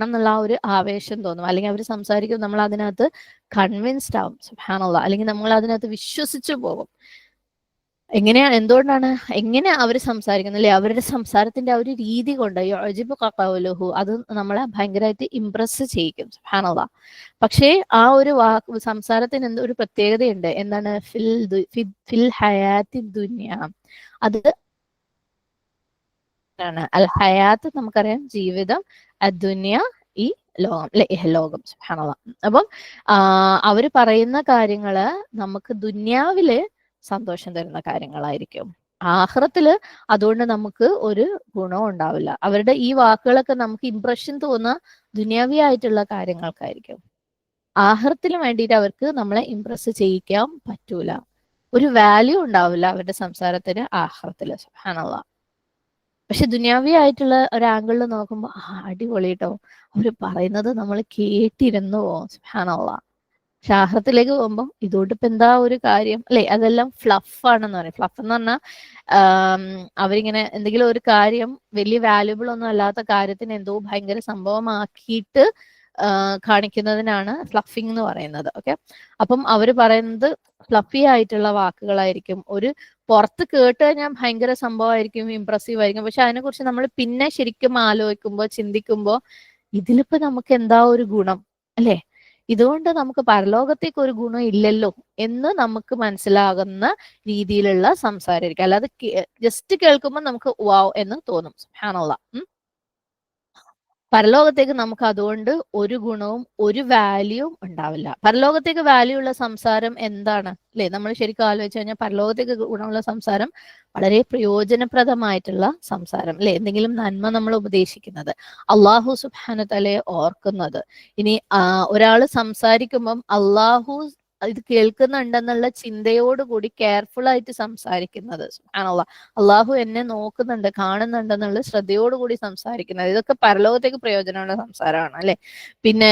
എന്നുള്ള ആ ഒരു ആവേശം തോന്നും, അല്ലെങ്കിൽ അവർ സംസാരിക്കുമ്പോൾ നമ്മൾ അതിനകത്ത് കൺവിൻസ്ഡ് ആവും. സുബ്ഹാനല്ലാഹ്. അല്ലെങ്കിൽ നമ്മൾ അതിനകത്ത് വിശ്വസിച്ചു പോകും. എന്തുകൊണ്ടാണ്, എങ്ങനെ അവർ സംസാരിക്കുന്നത്, അല്ലെ, അവരുടെ സംസാരത്തിന്റെ ആ ഒരു രീതി കൊണ്ട്, യുഅ്ജിബുക ഖൗലുഹു, അത് നമ്മളെ ഭയങ്കരമായിട്ട് ഇംപ്രസ് ചെയ്യിക്കും. സുബ്ഹാനല്ലാഹ്. പക്ഷേ ആ ഒരു സംസാരത്തിന് എന്തോ ഒരു പ്രത്യേകതയുണ്ട്. എന്താണ്? ഫിൽ ഹയാത്തി ദുനിയ, അത് ആണ് അൽ ഹയാത്ത്, നമുക്കറിയാം ജീവിതം, അദ്ദുനിയ ഈ ലോകം, അല്ലെ, ഇഹലോകം. സുബ്ഹാനല്ലാഹ്. അപ്പം അവര് പറയുന്ന കാര്യങ്ങള് നമുക്ക് ദുന്യാവില് സന്തോഷം തരുന്ന കാര്യങ്ങളായിരിക്കും, ആഖിറത്തില് അതുകൊണ്ട് നമുക്ക് ഒരു ഗുണവും ഉണ്ടാവില്ല. അവരുടെ ഈ വാക്കുകളൊക്കെ നമുക്ക് ഇംപ്രഷൻ തോന്നുന്ന ദുന്യാവി ആയിട്ടുള്ള കാര്യങ്ങൾക്കായിരിക്കും. ആഖിറത്തിന് വേണ്ടിയിട്ട് അവർക്ക് നമ്മളെ ഇംപ്രസ് ചെയ്യിക്കാൻ പറ്റൂല, ഒരു വാല്യൂ ഉണ്ടാവില്ല അവരുടെ സംസാരത്തിന് ആഖിറത്തില്. സുബ്ഹാനല്ലാഹ്. പക്ഷെ ദുന്യാവി ആയിട്ടുള്ള ഒരു ആംഗിളിൽ നോക്കുമ്പോൾ അടിപൊളി കേട്ടോ, അവര് പറയുന്നത് നമ്മൾ കേട്ടിരുന്നു പോവും. സുബ്ഹാനല്ലാഹ്. പക്ഷെ ആഖിറത്തിലേക്ക് പോകുമ്പോൾ ഇതുകൊണ്ട് ഇപ്പൊ എന്താ ഒരു കാര്യം, അല്ലെ? അതെല്ലാം ഫ്ലഫ് ആണെന്ന് പറയും. ഫ്ലഫ് എന്ന് പറഞ്ഞാൽ അവരിങ്ങനെ എന്തെങ്കിലും ഒരു കാര്യം വലിയ വാല്യുബിൾ ഒന്നും അല്ലാത്ത കാര്യത്തിന് എന്തോ ഭയങ്കര സംഭവമാക്കിയിട്ട് കാണിക്കുന്നതിനാണ് ഫ്ലഫിംഗ് എന്ന് പറയുന്നത്. ഓക്കെ, അപ്പം അവർ പറയുന്നത് ഫ്ലഫി ആയിട്ടുള്ള വാക്കുകളായിരിക്കും. ഒരു പുറത്ത് കേട്ട് കഴിഞ്ഞാൽ ഭയങ്കര സംഭവമായിരിക്കും, ഇംപ്രസീവ് ആയിരിക്കും. പക്ഷെ അതിനെക്കുറിച്ച് നമ്മൾ പിന്നെ ശരിക്കും ആലോചിക്കുമ്പോൾ, ചിന്തിക്കുമ്പോൾ, ഇതിലിപ്പോ നമുക്ക് എന്താ ഒരു ഗുണം അല്ലെ? ഇതുകൊണ്ട് നമുക്ക് പരലോകത്തേക്ക് ഒരു ഗുണം ഇല്ലല്ലോ എന്ന് നമുക്ക് മനസ്സിലാകുന്ന രീതിയിലുള്ള സംസാരമായിരിക്കും. അല്ലാതെ ജസ്റ്റ് കേൾക്കുമ്പോൾ നമുക്ക് വാവ് എന്ന് തോന്നും. സുബ്ഹാനല്ലാഹ്. പരലോകത്തേക്ക് നമുക്ക് അതുകൊണ്ട് ഒരു ഗുണവും ഒരു വാല്യൂവും ഉണ്ടാവില്ല. പരലോകത്തേക്ക് വാല്യൂ ഉള്ള സംസാരം എന്താണ് അല്ലെ? നമ്മൾ ശരിക്കും ആലോചിച്ച് കഴിഞ്ഞാൽ പരലോകത്തേക്ക് ഗുണമുള്ള സംസാരം വളരെ പ്രയോജനപ്രദമായിട്ടുള്ള സംസാരം അല്ലെ? എന്തെങ്കിലും നന്മ നമ്മൾ ഉപദേശിക്കുന്നത്, അള്ളാഹു സുബ്ഹാനഹു തആലയെ ഓർക്കുന്നത്. ഇനി ഒരാൾ സംസാരിക്കുമ്പം അള്ളാഹു ഇത് കേൾക്കുന്നുണ്ടെന്നുള്ള ചിന്തയോടുകൂടി കെയർഫുൾ ആയിട്ട് സംസാരിക്കുന്നത്. സുബ്ഹാനല്ലാഹ്, അള്ളാഹു എന്നെ നോക്കുന്നുണ്ട്, കാണുന്നുണ്ടെന്നുള്ള ശ്രദ്ധയോടുകൂടി സംസാരിക്കുന്നത്, ഇതൊക്കെ പരലോകത്തേക്ക് പ്രയോജനമുള്ള സംസാരമാണ് അല്ലെ? പിന്നെ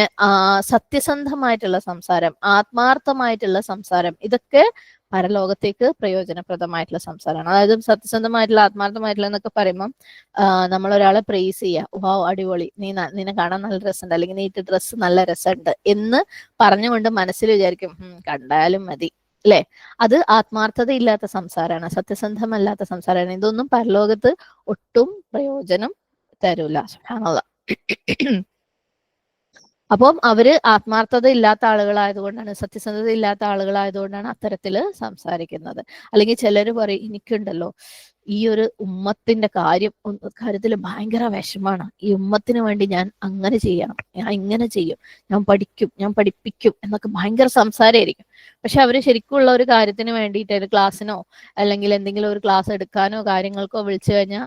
സത്യസന്ധമായിട്ടുള്ള സംസാരം, ആത്മാർത്ഥമായിട്ടുള്ള സംസാരം, ഇതൊക്കെ പരലോകത്തേക്ക് പ്രയോജനപ്രദമായിട്ടുള്ള സംസാരമാണ്. അതായത് സത്യസന്ധമായിട്ടുള്ള, ആത്മാർത്ഥമായിട്ടുള്ള എന്നൊക്കെ പറയുമ്പം നമ്മൾ ഒരാളെ പ്രൈസ് ചെയ്യുക, വാവ് അടിപൊളി, നിന്നെ കാണാൻ നല്ല രസമുണ്ട്, അല്ലെങ്കിൽ നീ ഇട്ട ഡ്രസ്സ് നല്ല രസമുണ്ട് എന്ന് പറഞ്ഞുകൊണ്ട് മനസ്സിൽ വിചാരിക്കും കണ്ടാലും മതി അല്ലെ? അത് ആത്മാർത്ഥതയില്ലാത്ത സംസാരമാണ്, സത്യസന്ധമല്ലാത്ത സംസാരമാണ്. ഇതൊന്നും പരലോകത്ത് ഒട്ടും പ്രയോജനം തരൂല. സുബ്ഹാനല്ലാഹ്. അപ്പം അവര് ആത്മാർത്ഥത ഇല്ലാത്ത ആളുകളായതുകൊണ്ടാണ്, സത്യസന്ധത ഇല്ലാത്ത ആളുകളായതുകൊണ്ടാണ് അത്തരത്തില് സംസാരിക്കുന്നത്. അല്ലെങ്കിൽ ചിലര് പറയും, എനിക്കുണ്ടല്ലോ ഈ ഒരു ഉമ്മത്തിന്റെ കാര്യത്തിൽ ഭയങ്കര വിഷമാണ്, ഈ ഉമ്മത്തിന് വേണ്ടി ഞാൻ അങ്ങനെ ചെയ്യണം, ഞാൻ ഇങ്ങനെ ചെയ്യും, ഞാൻ പഠിക്കും, ഞാൻ പഠിപ്പിക്കും എന്നൊക്കെ ഭയങ്കര സംസാരമായിരിക്കും. പക്ഷെ അവര് ശരിക്കുള്ള ഒരു കാര്യത്തിന് വേണ്ടിയിട്ട് ഒരു ക്ലാസ്സിനോ അല്ലെങ്കിൽ എന്തെങ്കിലും ഒരു ക്ലാസ് എടുക്കാനോ കാര്യങ്ങൾക്കോ വിളിച്ചു കഴിഞ്ഞാൽ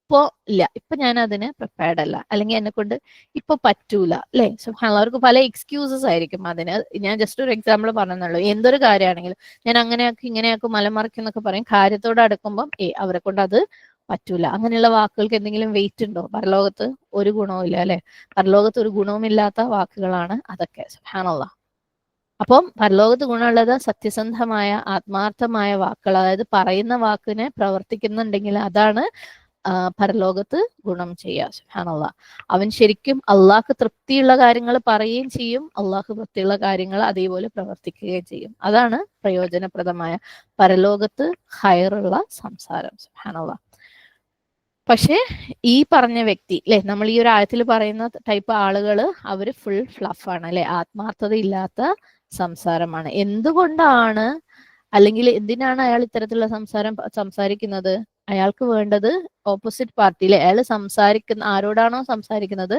ഇപ്പോ ഇല്ല, ഇപ്പൊ ഞാൻ അതിന് പ്രിപ്പയർഡ് അല്ല, അല്ലെങ്കിൽ എന്നെ കൊണ്ട് ഇപ്പൊ പറ്റൂല അല്ലെ? സുബ്ഹാനല്ലാഹ്, അവർക്ക് പല എക്സ്ക്യൂസസ് ആയിരിക്കും അതിന്. ഞാൻ ജസ്റ്റ് ഒരു എക്സാമ്പിൾ പറഞ്ഞെന്നുള്ളൂ. എന്തൊരു കാര്യമാണെങ്കിലും ഞാൻ അങ്ങനെയാക്കും ഇങ്ങനെയാക്കും മലമറിക്കും എന്നൊക്കെ പറയും. കാര്യത്തോട് അടുക്കുമ്പം അവരെ കൊണ്ട് അത് പറ്റൂല. അങ്ങനെയുള്ള വാക്കുകൾക്ക് എന്തെങ്കിലും വെയിറ്റ് ഉണ്ടോ പരലോകത്ത്? ഒരു ഗുണവും ഇല്ല അല്ലെ? പരലോകത്ത് ഒരു ഗുണവും ഇല്ലാത്ത വാക്കുകളാണ് അതൊക്കെ. സുബ്ഹാനല്ലാഹ്. അപ്പം പരലോകത്ത് ഗുണമുള്ളത് സത്യസന്ധമായ, ആത്മാർത്ഥമായ വാക്കുകൾ. അതായത് പറയുന്ന വാക്കിനെ പ്രവർത്തിക്കുന്നുണ്ടെങ്കിൽ അതാണ് പരലോകത്ത് ഗുണം ചെയ്യുക. സുബ്ഹാനല്ലാഹ്. അവൻ ശരിക്കും അള്ളാഹ്ക്ക് തൃപ്തിയുള്ള കാര്യങ്ങൾ പറയുകയും ചെയ്യും, അള്ളാഹ്ക്ക് തൃപ്തിയുള്ള കാര്യങ്ങൾ അതേപോലെ പ്രവർത്തിക്കുകയും ചെയ്യും. അതാണ് പ്രയോജനപ്രദമായ പരലോകത്ത് ഹൈറുള്ള സംസാരം. സുബ്ഹാനല്ലാഹ്. പക്ഷേ ഈ പറഞ്ഞ വ്യക്തി അല്ലെ, നമ്മൾ ഈ ഒരു ആയത്തിൽ പറയുന്ന ടൈപ്പ് ആളുകൾ, അവര് ഫുൾ ഫ്ലഫാണ് അല്ലെ? ആത്മാർത്ഥത ഇല്ലാത്ത സംസാരമാണ്. എന്തുകൊണ്ടാണ്, അല്ലെങ്കിൽ എന്തിനാണ് അയാൾ ഇത്തരത്തിലുള്ള സംസാരിക്കുന്നത്? അയാൾക്ക് വേണ്ടത് ഓപ്പോസിറ്റ് പാർട്ടിയിലെ അയാൾ ആരോടാണോ സംസാരിക്കുന്നത്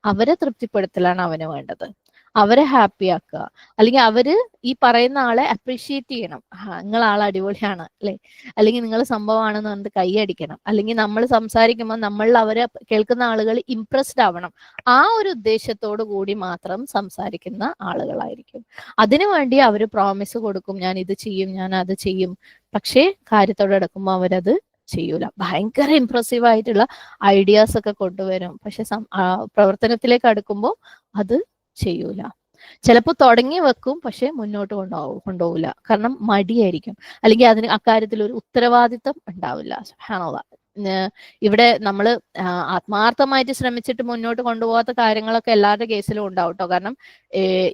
അവരെ തൃപ്തിപ്പെടുത്തലാണ് അവന് വേണ്ടത്. അവരെ ഹാപ്പി ആക്കുക, അല്ലെങ്കിൽ അവര് ഈ പറയുന്ന ആളെ അപ്രീഷിയേറ്റ് ചെയ്യണം. നിങ്ങൾ ആൾ അടിപൊളിയാണ് അല്ലെ, അല്ലെങ്കിൽ നിങ്ങൾ സംഭവമാണെന്ന് പറഞ്ഞിട്ട് കൈയടിക്കണം, അല്ലെങ്കിൽ നമ്മൾ സംസാരിക്കുമ്പോൾ നമ്മൾ അവരെ കേൾക്കുന്ന ആളുകൾ ഇംപ്രസ്ഡ് ആവണം. ആ ഒരു ഉദ്ദേശത്തോടു കൂടി മാത്രം സംസാരിക്കുന്ന ആളുകളായിരിക്കും. അതിനുവേണ്ടി അവർ പ്രോമിസ് കൊടുക്കും, ഞാൻ ഇത് ചെയ്യും, ഞാൻ അത് ചെയ്യും. പക്ഷേ കാര്യത്തോടെ എടുക്കുമ്പോൾ അവരത് ചെയ്യൂല. ഭയങ്കര ഇംപ്രസീവ് ആയിട്ടുള്ള ഐഡിയാസ് ഒക്കെ കൊണ്ടുവരും, പക്ഷെ പ്രവർത്തനത്തിലേക്ക് അടുക്കുമ്പോൾ അത് ചെയ്യൂല. ചിലപ്പോൾ തുടങ്ങി വെക്കും, പക്ഷെ മുന്നോട്ട് കൊണ്ടുപോകില്ല. കാരണം മടിയായിരിക്കും, അല്ലെങ്കിൽ അതിന് അക്കാര്യത്തിൽ ഒരു ഉത്തരവാദിത്തം ഉണ്ടാവില്ല. സുബ്ഹാനല്ലാഹ്. ഇവിടെ നമ്മൾ ആത്മാർത്ഥമായിട്ട് ശ്രമിച്ചിട്ട് മുന്നോട്ട് കൊണ്ടുപോകാത്ത കാര്യങ്ങളൊക്കെ എല്ലാവരുടെ കേസിലും ഉണ്ടാവും കേട്ടോ. കാരണം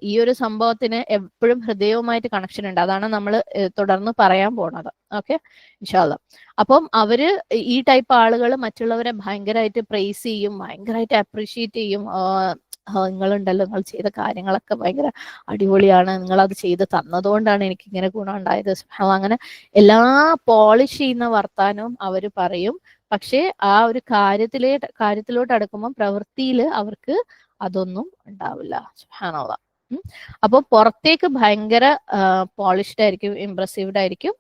ഈ ഒരു സംഭവത്തിന് എപ്പോഴും ഹൃദയവുമായിട്ട് കണക്ഷൻ ഉണ്ട്. അതാണ് നമ്മൾ തുടർന്ന് പറയാൻ പോണത്. ഓക്കെ, ഇൻഷാ അല്ലാഹ്. അപ്പം അവര് ഈ ടൈപ്പ് ആളുകൾ മറ്റുള്ളവരെ ഭയങ്കരമായിട്ട് പ്രൈസ് ചെയ്യും, ഭയങ്കരമായിട്ട് അപ്രീഷിയേറ്റ് ചെയ്യും. നിങ്ങളുണ്ടല്ലോ, നിങ്ങൾ ചെയ്ത കാര്യങ്ങളൊക്കെ ഭയങ്കര അടിപൊളിയാണ്, നിങ്ങൾ അത് ചെയ്ത് തന്നതുകൊണ്ടാണ് എനിക്ക് ഇങ്ങനെ ഗുണം ഉണ്ടായത്. അങ്ങനെ എല്ലാ പോളിഷ് ചെയ്യുന്ന വർത്താനവും അവർ പറയും. പക്ഷേ ആ ഒരു കാര്യത്തിലോട്ട് അടുക്കുമ്പോൾ പ്രവൃത്തിയിൽ അവർക്ക് അതൊന്നും ഉണ്ടാവില്ല. സുബ്ഹാനല്ലാഹ്. അപ്പൊ പുറത്തേക്ക് ഭയങ്കര പോളിഷ്ഡ് ആയിരിക്കും, ഇംപ്രസീവ്ഡ് ആയിരിക്കും,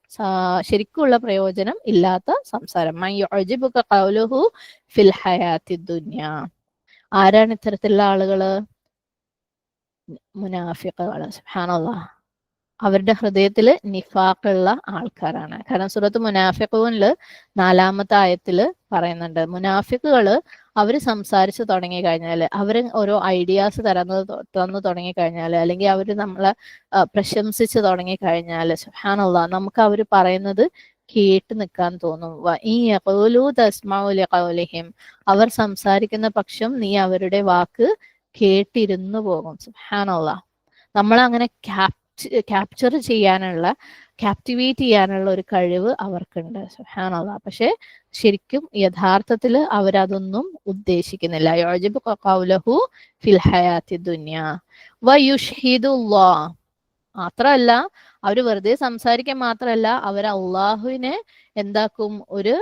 ശരിക്കുള്ള പ്രയോജനം ഇല്ലാത്ത സംസാരം. യുഅ്ജിബുക ഖൗലുഹു ഫിൽ ഹയാത്തി ദുനിയ. ആരാണ് ഇത്തരത്തിലുള്ള ആളുകള്? മുനാഫിഖുകള്. സുബ്ഹാനല്ലാഹ്. അവരുടെ ഹൃദയത്തിൽ നിഫാഖുള്ള ആൾക്കാരാണ്. കാരണം സൂറത്ത് മുനാഫിഖൂനില് 4-ാമത്തെ ആയത്തില് പറയുന്നുണ്ട്, മുനാഫിഖുകള് അവര് സംസാരിച്ചു തുടങ്ങി കഴിഞ്ഞാൽ, അവര് ഓരോ ഐഡിയാസ് തന്നു തുടങ്ങി കഴിഞ്ഞാൽ, അല്ലെങ്കിൽ അവര് നമ്മളെ പ്രശംസിച്ച് തുടങ്ങി കഴിഞ്ഞാൽ, സുബ്ഹാനല്ലാഹ്, നമുക്ക് അവര് പറയുന്നത് കേട്ട് നിൽക്കാൻ തോന്നും. അവർ സംസാരിക്കുന്ന പക്ഷം നീ അവരുടെ വാക്ക് കേട്ടിരുന്നു പോകും. സുബ്ഹാനല്ലാഹ്. നമ്മളങ്ങനെ ക്യാപ്ചർ ചെയ്യാനുള്ള, ക്യാപ്റ്റിവേറ്റ് ചെയ്യാനുള്ള ഒരു കഴിവ് അവർക്കുണ്ട്. സുബ്ഹാനല്ലാഹ്. പക്ഷെ ശരിക്കും യഥാർത്ഥത്തിൽ അവരതൊന്നും ഉദ്ദേശിക്കുന്നില്ല. യുഅ്ജിബു ഖൗലുഹു ഫിൽ ഹയാത്തി ദുനിയ വയുഷ്ഹിദുല്ലാഹ്. മാത്രമല്ല അവര് വെറുതെ സംസാരിക്കാൻ മാത്രമല്ല, അവർ അള്ളാഹുവിനെ എന്താക്കും, ഒരു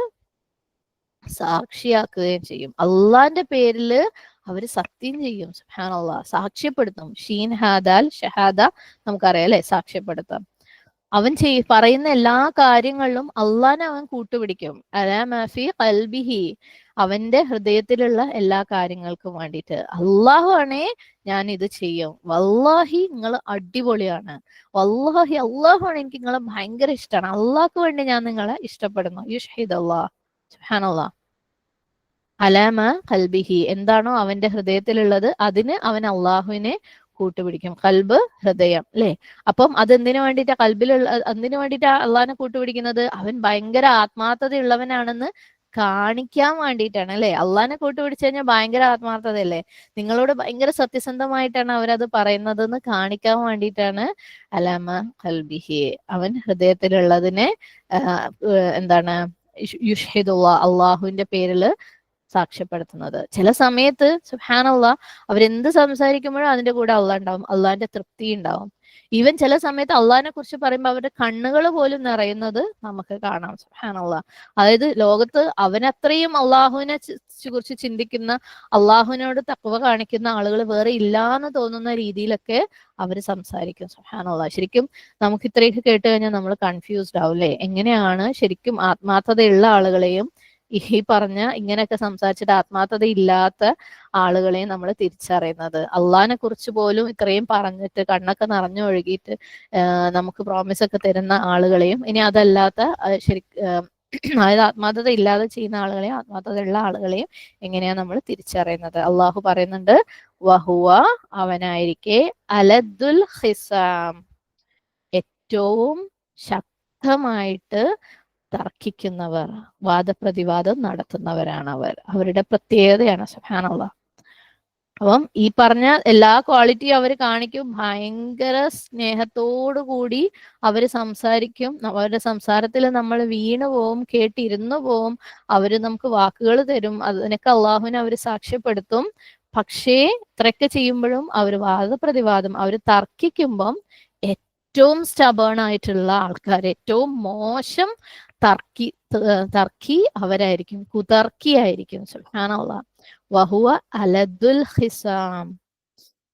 സാക്ഷിയാക്കുകയും ചെയ്യും. അള്ളാന്റെ പേരില് അവര് സത്യം ചെയ്യും. സുബ്ഹാനല്ലാഹ്. സാക്ഷ്യപ്പെടുത്തും. ഷീൻ ഹാദാൽ ഷഹാദ നമുക്കറിയാം അല്ലെ, സാക്ഷ്യപ്പെടുത്താം. അവൻ പറയുന്ന എല്ലാ കാര്യങ്ങളിലും അള്ളാനെ അവൻ കൂട്ടുപിടിക്കും. അലാ മാഫി ഖൽബിഹി, അവന്റെ ഹൃദയത്തിലുള്ള എല്ലാ കാര്യങ്ങൾക്കും വേണ്ടിയിട്ട്. അള്ളാഹു ആണേ ഞാൻ ഇത് ചെയ്യും, വല്ലാഹി നിങ്ങൾ അടിപൊളിയാണ്, വല്ലാഹി അള്ളാഹു ആണ് എനിക്ക് നിങ്ങളെ ഭയങ്കര ഇഷ്ടമാണ്, അള്ളാഹ്ക്ക് വേണ്ടി ഞാൻ നിങ്ങളെ ഇഷ്ടപ്പെടുന്നു. യുഷ്ഹിദ് അല്ലാഹ്. സുബ്ഹാനല്ലാഹ്. അലാമ ഖൽബിഹി, എന്താണോ അവന്റെ ഹൃദയത്തിലുള്ളത് അതിന് അവൻ അള്ളാഹുവിനെ കൂട്ടുപിടിക്കും. കൽബ്, ഹൃദയം അല്ലെ. അപ്പം അതെന്തിനു വേണ്ടിയിട്ടാ കൽബിലുള്ള, എന്തിനു വേണ്ടിയിട്ടാ അള്ളാഹിനെ കൂട്ടുപിടിക്കുന്നത്? അവൻ ഭയങ്കര ആത്മാർത്ഥതയുള്ളവനാണെന്ന് കാണിക്കാൻ വേണ്ടിയിട്ടാണ് അല്ലെ. അള്ളാഹിനെ കൂട്ടുപിടിച്ചു കഴിഞ്ഞാൽ ഭയങ്കര ആത്മാർത്ഥതയല്ലേ, നിങ്ങളോട് ഭയങ്കര സത്യസന്ധമായിട്ടാണ് അവരത് പറയുന്നതെന്ന് കാണിക്കാൻ വേണ്ടിയിട്ടാണ് അലാമ ഖൽബിഹി, അവൻ ഹൃദയത്തിലുള്ളതിനെ എന്താണ് യുഷ്ഹിദുല്ലാ, അള്ളാഹുവിന്റെ പേരില് സാക്ഷ്യപ്പെടുത്തുന്നത്. ചില സമയത്ത് സുബ്ഹാനല്ലാഹ് അവരെന്ത് സംസാരിക്കുമ്പോഴും അതിന്റെ കൂടെ അള്ളാഹ് ഉണ്ടാവും, അള്ളാഹിന്റെ തൃപ്തി ഉണ്ടാവും. ഈവൻ ചില സമയത്ത് അള്ളാഹിനെ കുറിച്ച് പറയുമ്പോൾ അവരുടെ കണ്ണുകൾ പോലും നിറയുന്നത് നമുക്ക് കാണാം. സുബ്ഹാനല്ലാഹ്. അതായത് ലോകത്ത് അവനത്രയും അള്ളാഹുവിനെ കുറിച്ച് ചിന്തിക്കുന്ന, അള്ളാഹുവിനോട് തഖ്വ കാണിക്കുന്ന ആളുകൾ വേറെ ഇല്ലാന്ന് തോന്നുന്ന രീതിയിലൊക്കെ അവർ സംസാരിക്കും. സുബ്ഹാനല്ലാഹ്. ശരിക്കും നമുക്ക് ഇത്രയൊക്കെ കേട്ട് കഴിഞ്ഞാൽ നമ്മൾ കൺഫ്യൂസ്ഡ് ആവും അല്ലെ. എങ്ങനെയാണ് ശരിക്കും ആത്മാർത്ഥതയുള്ള ആളുകളെയും ഈ പറഞ്ഞ ഇങ്ങനെയൊക്കെ സംസാരിച്ചിട്ട് ആത്മാർത്ഥത ഇല്ലാത്ത ആളുകളെയും നമ്മൾ തിരിച്ചറിയുന്നത്? അള്ളാഹിനെ കുറിച്ച് പോലും ഇത്രയും പറഞ്ഞിട്ട് കണ്ണൊക്കെ നിറഞ്ഞൊഴുകിയിട്ട് നമുക്ക് പ്രോമിസ് ഒക്കെ തരുന്ന ആളുകളെയും, ഇനി അതല്ലാത്ത അതായത് ആത്മാർത്ഥത ഇല്ലാതെ ചെയ്യുന്ന ആളുകളെയും ആത്മാർത്ഥതയുള്ള ആളുകളെയും എങ്ങനെയാ നമ്മൾ തിരിച്ചറിയുന്നത്? അള്ളാഹു പറയുന്നുണ്ട്, വഹുവ, അവനായിരിക്കെ, അലദ്ദുൽ ഖിസാം, ഏറ്റവും ശക്തമായിട്ട് തർക്കിക്കുന്നവർ, വാദപ്രതിവാദം നടത്തുന്നവരാണ് അവർ. അവരുടെ പ്രത്യേകതയാണ്. സുബ്ഹാനല്ലാഹ്. അപ്പം ഈ പറഞ്ഞ എല്ലാ ക്വാളിറ്റിയും അവർ കാണിക്കും. ഭയങ്കര സ്നേഹത്തോടു കൂടി അവര് സംസാരിക്കും. അവരുടെ സംസാരത്തിൽ നമ്മൾ വീണു പോവും, കേട്ടിരുന്നു പോവും. അവര് നമുക്ക് വാക്കുകൾ തരും, അതിനൊക്കെ അള്ളാഹുവിനെ അവർ സാക്ഷ്യപ്പെടുത്തും. പക്ഷേ ഇത്രയൊക്കെ ചെയ്യുമ്പോഴും അവർ വാദപ്രതിവാദം, അവർ തർക്കിക്കുമ്പം ഏറ്റവും സ്റ്റബേൺ ആയിട്ടുള്ള ആൾക്കാർ, ഏറ്റവും മോശം തർക്കി അവരായിരിക്കും, കുതർക്കിയായിരിക്കും. സുബ്ഹാനല്ലാഹ്. വഹുവ അലദ്ദുൽ ഖിസാം.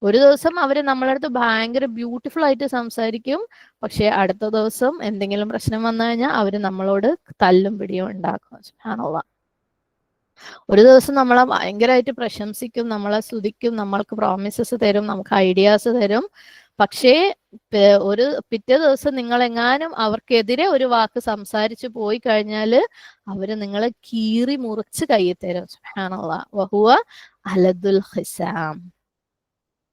ഒരു ദിവസം അവര് നമ്മളെ അടുത്ത് ഭയങ്കര ബ്യൂട്ടിഫുൾ ആയിട്ട് സംസാരിക്കും, പക്ഷെ അടുത്ത ദിവസം എന്തെങ്കിലും പ്രശ്നം വന്നു കഴിഞ്ഞാൽ അവര് നമ്മളോട് തല്ലും പിടിയും ഉണ്ടാക്കും. സുബ്ഹാനല്ലാഹ്. ഒരു ദിവസം നമ്മളെ ഭയങ്കരമായിട്ട് പ്രശംസിക്കും, നമ്മളെ സ്തുതിക്കും, നമ്മൾക്ക് പ്രോമിസസ് തരും, നമുക്ക് ഐഡിയാസ് തരും. പക്ഷേ ഒരു പിറ്റേ ദിവസം നിങ്ങൾ എങ്ങാനും അവർക്കെതിരെ ഒരു വാക്ക് സംസാരിച്ചു പോയി കഴിഞ്ഞാൽ അവര് നിങ്ങളെ കീറി മുറിച്ച് കയ്യിൽ തരും. സുബ്ഹാനല്ലാഹ്. വഹുവ അലദ്ദുൽ ഖിസാം.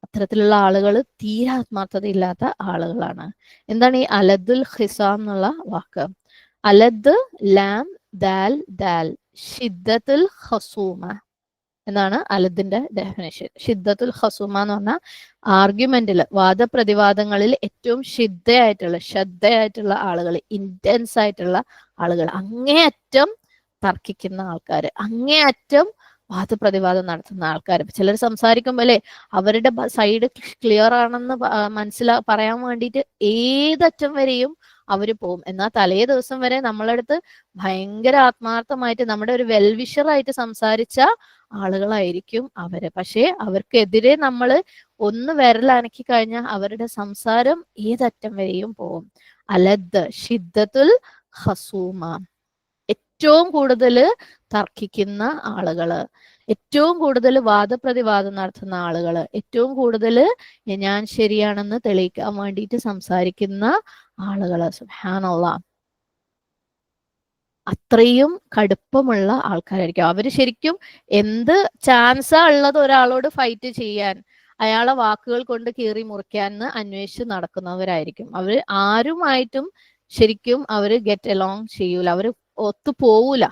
അത്തരത്തിലുള്ള ആളുകൾ തീരെ ആത്മാർത്ഥതയില്ലാത്ത ആളുകളാണ്. എന്താണ് ഈ അലദ്ദുൽ ഖിസാം എന്നുള്ള വാക്ക്? അലദ്, ലാം, ദാൽ, ദാൽ, ഷിദ്ദത്തുൽ ഖസൂമ എന്നാണ് അലദിന്റെ ഡെഫിനേഷൻ. ഷിദ്ദത്തുൽ ഖസൂമ എന്ന് പറഞ്ഞാൽ ആർഗ്യുമെന്റിൽ, വാദപ്രതിവാദങ്ങളിൽ ഏറ്റവും ശ്രദ്ധയായിട്ടുള്ള ആളുകൾ, ഇന്റൻസ് ആയിട്ടുള്ള ആളുകൾ, അങ്ങേയറ്റം തർക്കിക്കുന്ന ആൾക്കാർ, അങ്ങേയറ്റം വാദപ്രതിവാദം നടത്തുന്ന ആൾക്കാർ. ചിലർ സംസാരിക്കുമ്പോൾ അല്ലെ, അവരുടെ സൈഡ് ക്ലിയർ ആണെന്ന് പറയാൻ വേണ്ടിയിട്ട് ഏതറ്റം വരെയും അവര് പോവും. എന്നാൽ തലേ ദിവസം വരെ നമ്മളടുത്ത് ഭയങ്കര ആത്മാർത്ഥമായിട്ട് നമ്മുടെ ഒരു വെൽവിഷറായിട്ട് സംസാരിച്ച ആളുകളായിരിക്കും അവര്. പക്ഷേ അവർക്കെതിരെ നമ്മൾ ഒന്ന് വിരലനക്കി കഴിഞ്ഞാൽ അവരുടെ സംസാരം ഏതറ്റം വരെയും പോവും. അലദ്, ഷിദ്ദത്തുൽ ഖസൂമ, ഏറ്റവും കൂടുതൽ തർക്കിക്കുന്ന ആളുകള്, ഏറ്റവും കൂടുതൽ വാദപ്രതിവാദം നടത്തുന്ന ആളുകള്, ഏറ്റവും കൂടുതൽ ഞാൻ ശരിയാണെന്ന് തെളിയിക്കാൻ വേണ്ടിയിട്ട് സംസാരിക്കുന്ന ആളുകള്. സുബ്ഹാനല്ലാഹ്. അത്രയും കടുപ്പമുള്ള ആൾക്കാരായിരിക്കും അവര്. ശരിക്കും എന്ത് ചാൻസാ ഉള്ളത് ഒരാളോട് ഫൈറ്റ് ചെയ്യാൻ, അയാളെ വാക്കുകൾ കൊണ്ട് കീറി മുറിക്കാൻ എന്ന് അന്വേഷിച്ച് നടക്കുന്നവരായിരിക്കും അവര്. ആരുമായിട്ടും ശരിക്കും അവര് ഗെറ്റ് അലോങ് ചെയ്യൂല, അവര് ഒത്തു പോവൂല.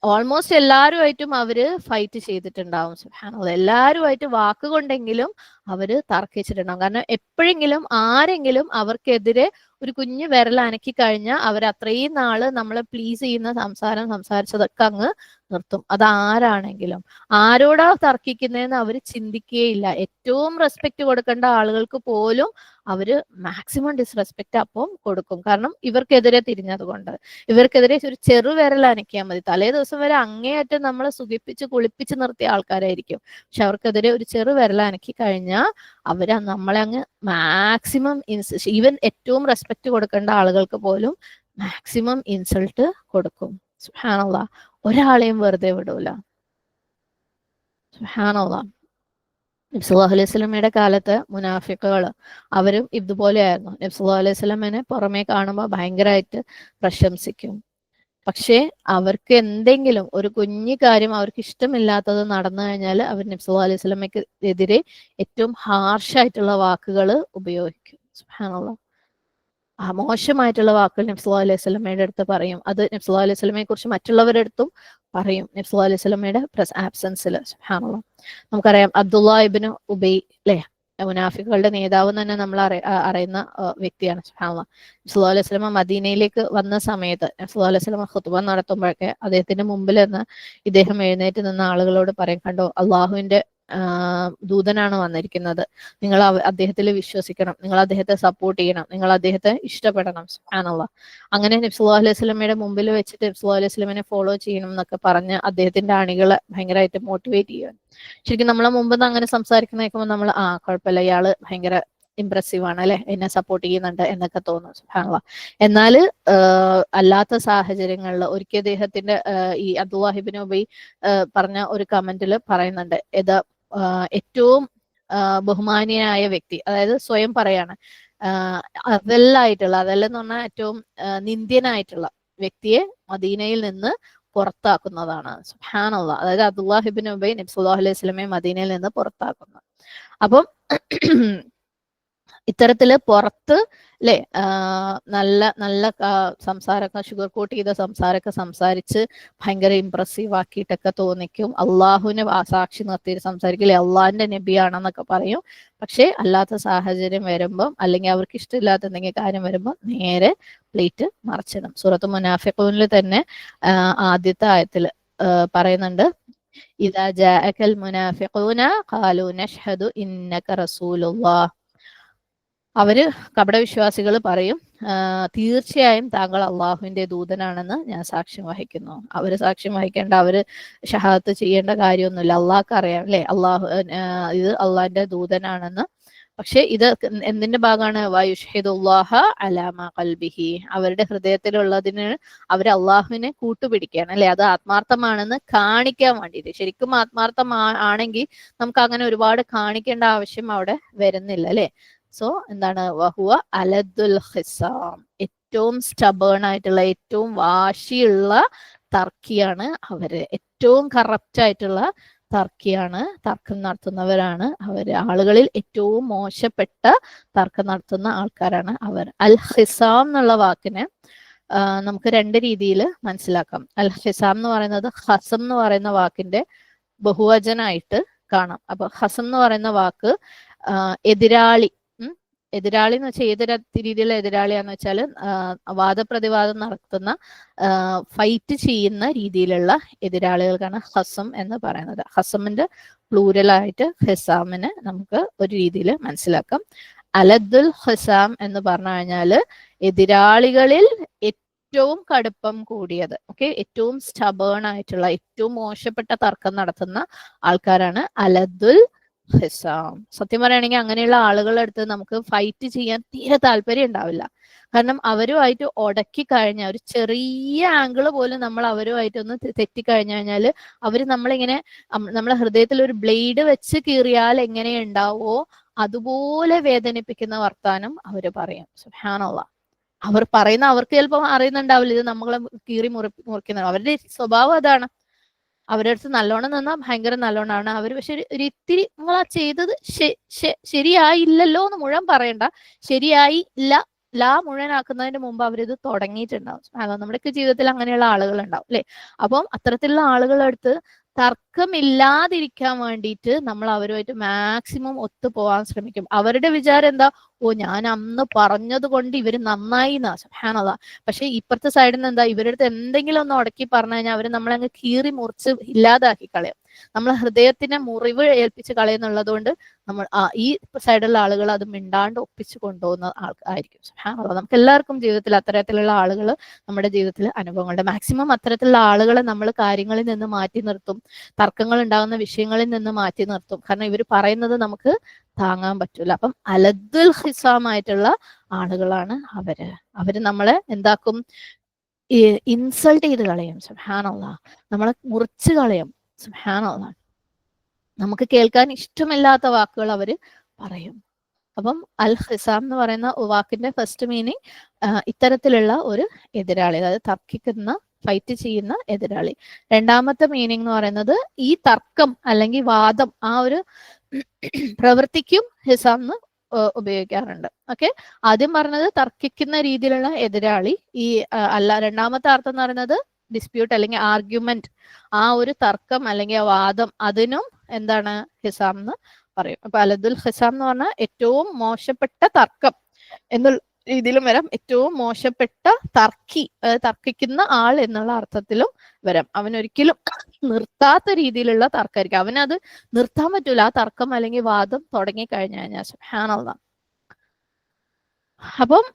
ഓൾമോസ്റ്റ് എല്ലാവരുമായിട്ടും അവര് ഫൈറ്റ് ചെയ്തിട്ടുണ്ടാവും. സുബ്ഹാനല്ലാഹ്. എല്ലാവരുമായിട്ട് വാക്കുകൊണ്ടെങ്കിലും അവര് തർക്കിച്ചിട്ടുണ്ടാവും. കാരണം എപ്പോഴെങ്കിലും ആരെങ്കിലും അവർക്കെതിരെ ഒരു കുഞ്ഞു വിരൽ അനക്കി കഴിഞ്ഞാൽ അവർ അത്രയും നാള് നമ്മളെ പ്ലീസ് ചെയ്യുന്ന സംസാരിച്ചതൊക്കെ അങ്ങ് നിർത്തും. അതാരാണെങ്കിലും ആരോടാ തർക്കിക്കുന്നതെന്ന് അവർ ചിന്തിക്കുകയില്ല. ഏറ്റവും റെസ്പെക്ട് കൊടുക്കേണ്ട ആളുകൾക്ക് പോലും അവര് മാക്സിമം ഡിസ്റെസ്പെക്ട് അപ്പം കൊടുക്കും. കാരണം ഇവർക്കെതിരെ തിരിഞ്ഞത് കൊണ്ട്. ഇവർക്കെതിരെ ഒരു ചെറുവിരൽ അനക്കിയാൽ മതി. തലേ ദിവസം വരെ അങ്ങേയറ്റം നമ്മളെ സുഖിപ്പിച്ച് കുളിപ്പിച്ച് നിർത്തിയ ആൾക്കാരായിരിക്കും. പക്ഷെ അവർക്കെതിരെ ഒരു ചെറുവിരൽ അനക്കി കഴിഞ്ഞാൽ അവര് നമ്മളെ അങ്ങ് മാക്സിമം ഈവൻ ഏറ്റവും റെസ്പെക്ട് കൊടുക്കേണ്ട ആളുകൾക്ക് പോലും മാക്സിമം ഇൻസൾട്ട് കൊടുക്കും. സുബ്ഹാനല്ലാഹ്. ഒരാളെയും വെറുതെ വിടൂല. സുബ്ഹാനല്ലാഹ്. നബി സല്ലല്ലാഹു അലൈഹി വസല്ലമയുടെ കാലത്ത് മുനാഫിക്കുകൾ അവരും ഇതുപോലെയായിരുന്നു. നബി സല്ലല്ലാഹു അലൈഹി വസല്ലമനെ പുറമേ കാണുമ്പോൾ ഭയങ്കരമായിട്ട് പ്രശംസിക്കും. പക്ഷേ അവർക്ക് എന്തെങ്കിലും ഒരു കുഞ്ഞു കാര്യം അവർക്ക് ഇഷ്ടമില്ലാത്തത് നടന്നു കഴിഞ്ഞാൽ അവർ നബി സല്ലല്ലാഹു അലൈഹി വസല്ലമയ്ക്ക് എതിരെ ഏറ്റവും ഹാർഷായിട്ടുള്ള വാക്കുകൾ ഉപയോഗിക്കും. സുബ്ഹാനല്ലാഹ്. മോശമായിട്ടുള്ള വാക്കുകൾ നബി സല്ലല്ലാഹു അലൈഹി വസല്ലമയുടെ അടുത്ത് പറയും. അത് നബി സല്ലല്ലാഹു അലൈഹി വസല്ലമയെ കുറിച്ച് മറ്റുള്ളവരുടെ അടുത്തും പറയും നബി സല്ലല്ലാഹു അലൈഹി വസല്ലമയുടെ ആബ്സൻസിൽ. സുബ്ഹാനല്ലാഹ്. നമുക്കറിയാം അബ്ദുല്ലാ ഇബ്നു ഉബൈ അല്ലേ, മുനാഫിക്കുകളുടെ നേതാവ് തന്നെ നമ്മൾ അറിയുന്ന വ്യക്തിയാണ്. സുബ്ഹാനല്ലാഹ്. നബി സല്ലല്ലാഹു അലൈഹി വസല്ലമ മദീനയിലേക്ക് വന്ന സമയത്ത് നബി സല്ലല്ലാഹു അലൈഹി വസല്ലമ ഖുത്ബ നടത്തുമ്പോഴൊക്കെ അദ്ദേഹത്തിന്റെ മുമ്പിൽ നിന്ന് ഇദ്ദേഹം എഴുന്നേറ്റ് നിന്ന ആളുകളോട് പറയും, കണ്ടോ അള്ളാഹുവിന്റെ ദൂതനാണ് വന്നിരിക്കുന്നത്, നിങ്ങൾ അദ്ദേഹത്തിൽ വിശ്വസിക്കണം, നിങ്ങൾ അദ്ദേഹത്തെ സപ്പോർട്ട് ചെയ്യണം, നിങ്ങൾ അദ്ദേഹത്തെ ഇഷ്ടപ്പെടണം. സുബ്ഹാനല്ലാഹ്. അങ്ങനെ നബി സല്ലല്ലാഹു അലൈഹി വസല്ലമയുടെ മുമ്പിൽ വെച്ചിട്ട് നബി സല്ലല്ലാഹു അലൈഹി വസല്ലമയെ ഫോളോ ചെയ്യണം എന്നൊക്കെ പറഞ്ഞ് അദ്ദേഹത്തിന്റെ അണികളെ ഭയങ്കരമായിട്ട് മോട്ടിവേറ്റ് ചെയ്യുക. ശരിക്കും നമ്മളെ മുമ്പ് നിന്ന് അങ്ങനെ സംസാരിക്കുന്ന കേൾക്കുമ്പോൾ നമ്മൾ കുഴപ്പമില്ല, ഇയാള് ഭയങ്കര ഇംപ്രസീവ് ആണ് അല്ലെ, എന്നെ സപ്പോർട്ട് ചെയ്യുന്നുണ്ട് എന്നൊക്കെ തോന്നും. സുബ്ഹാനല്ലാഹ്. എന്നാൽ അല്ലാത്ത സാഹചര്യങ്ങളിൽ ഒരിക്കൽ അദ്ദേഹത്തിന്റെ ഈ അബ്ദുല്ലാഹ് ഇബ്നു ഉബൈ പറഞ്ഞ ഒരു കമന്റിൽ പറയുന്നുണ്ട്, ഇത് ഏറ്റവും ബഹുമാനിയായ വ്യക്തി, അതായത് സ്വയം പറയാണ്, അതല്ലായിട്ടുള്ള അതല്ലെന്ന് പറഞ്ഞാൽ ഏറ്റവും നിന്ദ്യനായിട്ടുള്ള വ്യക്തിയെ മദീനയിൽ നിന്ന് പുറത്താക്കുന്നതാണ്. സുബ്ഹാനല്ലാഹ്. അതായത് അബ്ദുല്ലാഹ് ഇബ്നു ഉബൈ നബി സല്ലല്ലാഹു അലൈഹി വസല്ലമയെ മദീനയിൽ നിന്ന് പുറത്താക്കുന്നു. അപ്പം ഇത്തരത്തില് പുറത്ത് അല്ലെ നല്ല നല്ല സംസാരമൊക്കെ ഷുഗർ കോട്ട് ചെയ്ത സംസാരമൊക്കെ സംസാരിച്ച് ഭയങ്കര ഇംപ്രസീവ് ആക്കിയിട്ടൊക്കെ തോന്നിക്കും. അള്ളാഹുവിനെ സാക്ഷി നിർത്തിയിട്ട് സംസാരിക്കില്ലേ, അള്ളാഹിന്റെ നബിയാണെന്നൊക്കെ പറയും. പക്ഷെ അല്ലാത്ത സാഹചര്യം വരുമ്പം അല്ലെങ്കിൽ അവർക്ക് ഇഷ്ടമില്ലാത്ത എന്തെങ്കിലും കാര്യം വരുമ്പോൾ നേരെ പ്ലേറ്റ് മറിച്ചിടും. സൂറത്ത് മുനാഫിഖൂനിൽ തന്നെ ആദ്യത്തെ ആയത്തിൽ പറയുന്നുണ്ട്, ഇദാ ജാഅകൽ മുനാഫിഖൂന ഖാലൂ നഷ്ഹദു ഇന്നക റസൂലുള്ളാഹ്. അവര് കപടവിശ്വാസികൾ പറയും, തീർച്ചയായും താങ്കൾ അള്ളാഹുവിന്റെ ദൂതനാണെന്ന് ഞാൻ സാക്ഷ്യം വഹിക്കുന്നു. അവര് സാക്ഷ്യം വഹിക്കേണ്ട, അവര് ഷഹാദത്ത് ചെയ്യേണ്ട കാര്യമൊന്നുമില്ല, അള്ളാഹ്ക്ക് അറിയാം അല്ലെ, ഇത് അള്ളാഹിന്റെ ദൂതനാണെന്ന്. പക്ഷെ ഇത് എന്തിന്റെ ഭാഗമാണ്? വയുഷ്ഹിദുല്ലാഹ അലാ മാ ഖൽബിഹി. അവരുടെ ഹൃദയത്തിലുള്ളതിന് അവർ അള്ളാഹുവിനെ കൂട്ടുപിടിക്കുകയാണ് അല്ലെ, അത് ആത്മാർത്ഥമാണെന്ന് കാണിക്കാൻ വേണ്ടിയിട്ട്. ശരിക്കും ആത്മാർത്ഥമാണെങ്കിൽ നമുക്ക് അങ്ങനെ ഒരുപാട് കാണിക്കേണ്ട ആവശ്യം അവിടെ വരുന്നില്ല അല്ലെ. സോ എന്താണ്? വഹുവ അലദുൽ ഖിസാം. ഏറ്റവും സ്റ്റബേൺ ആയിട്ടുള്ള, ഏറ്റവും വാശിയുള്ള തർക്കിയാണ് അവര്. ഏറ്റവും കറപ്റ്റ് ആയിട്ടുള്ള തർക്കിയാണ്, തർക്കം നടത്തുന്നവരാണ് അവര്. ആളുകളിൽ ഏറ്റവും മോശപ്പെട്ട തർക്കം നടത്തുന്ന ആൾക്കാരാണ് അവർ. അൽ ഖിസാം എന്നുള്ള വാക്കിനെ നമുക്ക് രണ്ട് രീതിയിൽ മനസ്സിലാക്കാം. അൽ ഖിസാം എന്ന് പറയുന്നത് ഹസം എന്ന് പറയുന്ന വാക്കിന്റെ ബഹുവചനായിട്ട് കാണാം. അപ്പൊ ഹസം എന്ന് പറയുന്ന വാക്ക് എതിരാളി, എതിരാളി എന്ന് വെച്ചാൽ ഏത് രീതിയിലുള്ള എതിരാളിയാന്ന് വെച്ചാൽ വാദപ്രതിവാദം നടത്തുന്ന, ഫൈറ്റ് ചെയ്യുന്ന രീതിയിലുള്ള എതിരാളികൾക്കാണ് ഹസം എന്ന് പറയുന്നത്. ഹസമിന്റെ പ്ലൂരലായിട്ട് ഹിസാമിനെ നമുക്ക് ഒരു രീതിയിൽ മനസ്സിലാക്കാം. അലദുൽ ഹിസാം എന്ന് പറഞ്ഞു കഴിഞ്ഞാൽ എതിരാളികളിൽ ഏറ്റവും കടുപ്പം കൂടിയത്, ഓക്കെ, ഏറ്റവും സ്റ്റബേൺ ആയിട്ടുള്ള, ഏറ്റവും മോശപ്പെട്ട തർക്കം നടത്തുന്ന ആൾക്കാരാണ് അലദുൽ ഹിസാം. സത്യം പറയുകയാണെങ്കിൽ അങ്ങനെയുള്ള ആളുകളുടെ അടുത്ത് നമുക്ക് ഫൈറ്റ് ചെയ്യാൻ തീരെ താല്പര്യം ഉണ്ടാവില്ല. കാരണം അവരുമായിട്ട് ഉടക്കി കഴിഞ്ഞാൽ, ഒരു ചെറിയ ആംഗിള് പോലും നമ്മൾ അവരുമായിട്ട് ഒന്ന് തെറ്റിക്കഴിഞ്ഞു കഴിഞ്ഞാൽ അവര് നമ്മളിങ്ങനെ നമ്മളെ ഹൃദയത്തിൽ ഒരു ബ്ലേഡ് വെച്ച് കീറിയാൽ എങ്ങനെ ഉണ്ടാവോ അതുപോലെ വേദനിപ്പിക്കുന്ന വർത്താനം അവര് പറയും. സുബ്ഹാനല്ലാഹ്. അവർ പറയുന്ന, അവർക്ക് ചിലപ്പോൾ അറിയുന്നുണ്ടാവില്ല ഇത് നമ്മളെ കീറി മുറിക്കുന്ന, അവരുടെ സ്വഭാവം അതാണ്. അവരുടെ അടുത്ത് നല്ലോണം നിന്നാൽ ഭയങ്കര നല്ലോണമാണ് അവർ. പക്ഷെ ഒരു ഇത്തിരി നിങ്ങൾ ആ ചെയ്തത് ശരിയായില്ലല്ലോ എന്ന് മുഴുവൻ പറയണ്ട, ശരിയായി ഇല്ല ലാ മുഴുവനാക്കുന്നതിന് മുമ്പ് അവരിത് തുടങ്ങിയിട്ടുണ്ടാവും. നമ്മുടെയൊക്കെ ജീവിതത്തിൽ അങ്ങനെയുള്ള ആളുകൾ ഉണ്ടാവും അല്ലെ. അപ്പം അത്തരത്തിലുള്ള ആളുകളടുത്ത് തർക്കമില്ലാതിരിക്കാൻ വേണ്ടിയിട്ട് നമ്മൾ അവരുമായിട്ട് മാക്സിമം ഒത്തുപോകാൻ ശ്രമിക്കും. അവരുടെ വിചാരം എന്താ, ഓ ഞാൻ അന്ന് പറഞ്ഞത് കൊണ്ട് ഇവര് നന്നായി എന്നാ. സുബ്ഹാനല്ലാഹ്. പക്ഷെ ഇപ്പുറത്തെ സൈഡിൽ നിന്ന് എന്താ, ഇവരുടെ അടുത്ത് എന്തെങ്കിലും ഒന്ന് ഉടക്കി പറഞ്ഞു കഴിഞ്ഞാൽ അവര് നമ്മളങ്ങ് കീറി മുറിച്ച് ഇല്ലാതാക്കി കളയും. നമ്മളെ ഹൃദയത്തിനെ മുറിവ് ഏൽപ്പിച്ച് കളയുന്നുള്ളത് കൊണ്ട് നമ്മൾ ഈ സൈഡിലുള്ള ആളുകൾ അത് മിണ്ടാണ്ട് ഒപ്പിച്ചു കൊണ്ടുപോകുന്ന ആയിരിക്കും. സുബ്ഹാനല്ലാഹ്. നമുക്ക് എല്ലാവർക്കും ജീവിതത്തിൽ അത്തരത്തിലുള്ള ആളുകൾ നമ്മുടെ ജീവിതത്തിൽ അനുഭവങ്ങളുണ്ട്. മാക്സിമം അത്തരത്തിലുള്ള ആളുകളെ നമ്മൾ കാര്യങ്ങളിൽ നിന്ന് മാറ്റി നിർത്തും, തർക്കങ്ങൾ ഉണ്ടാകുന്ന വിഷയങ്ങളിൽ നിന്ന് മാറ്റി നിർത്തും. കാരണം ഇവർ പറയുന്നത് നമുക്ക് താങ്ങാൻ പറ്റൂല. അപ്പം അലദ്ദുൽ ഖിസാമായിട്ടുള്ള ആളുകളാണ് അവര് നമ്മളെ എന്താക്കും, ഇൻസൾട്ട് ചെയ്ത് കളയും. സുബ്ഹാനല്ലാഹ്. നമ്മളെ മുറിച്ച് കളയും. സുബ്ഹാനല്ലാഹ്. നമുക്ക് കേൾക്കാൻ ഇഷ്ടമില്ലാത്ത വാക്കുകൾ അവര് പറയും. അപ്പം അൽ ഖിസാം എന്ന് പറയുന്ന വാക്കിന്റെ ഫസ്റ്റ് മീനിങ് ഇത്തരത്തിലുള്ള ഒരു എതിരാളി, അതായത് തർക്കിക്കുന്ന, ഫൈറ്റ് ചെയ്യുന്ന എതിരാളി. രണ്ടാമത്തെ മീനിങ് എന്ന് പറയുന്നത് ഈ തർക്കം അല്ലെങ്കിൽ വാദം, ആ ഒരു പ്രവൃത്തിക്കും ഹിസാം എന്ന് ഉപയോഗിക്കാറുണ്ട്. ഓക്കെ, ആദ്യം പറഞ്ഞത് തർക്കിക്കുന്ന രീതിയിലുള്ള എതിരാളി. ഈ രണ്ടാമത്തെ അർത്ഥം എന്ന് പറയുന്നത് ഡിസ്പ്യൂട്ട് അല്ലെങ്കിൽ ആർഗ്യുമെന്റ്, ആ ഒരു തർക്കം അല്ലെങ്കിൽ ആ വാദം, അതിനും എന്താണ് ഹിസാം എന്ന് പറയും. അപ്പൊ അലദ്ദുൽ ഹിസാം എന്ന് പറഞ്ഞാൽ ഏറ്റവും മോശപ്പെട്ട തർക്കം എന്നുള്ള രീതിയിലും വരാം, ഏറ്റവും മോശപ്പെട്ട തർക്കി, തർക്കിക്കുന്ന ആൾ എന്നുള്ള അർത്ഥത്തിലും വരാം. അവനൊരിക്കലും നിർത്താത്ത രീതിയിലുള്ള തർക്കമായിരിക്കും. അവനത് നിർത്താൻ പറ്റൂല, ആ തർക്കം അല്ലെങ്കിൽ വാദം തുടങ്ങി കഴിഞ്ഞു കഴിഞ്ഞാൽ. സുബ്ഹാനല്ലാഹ്. അപ്പം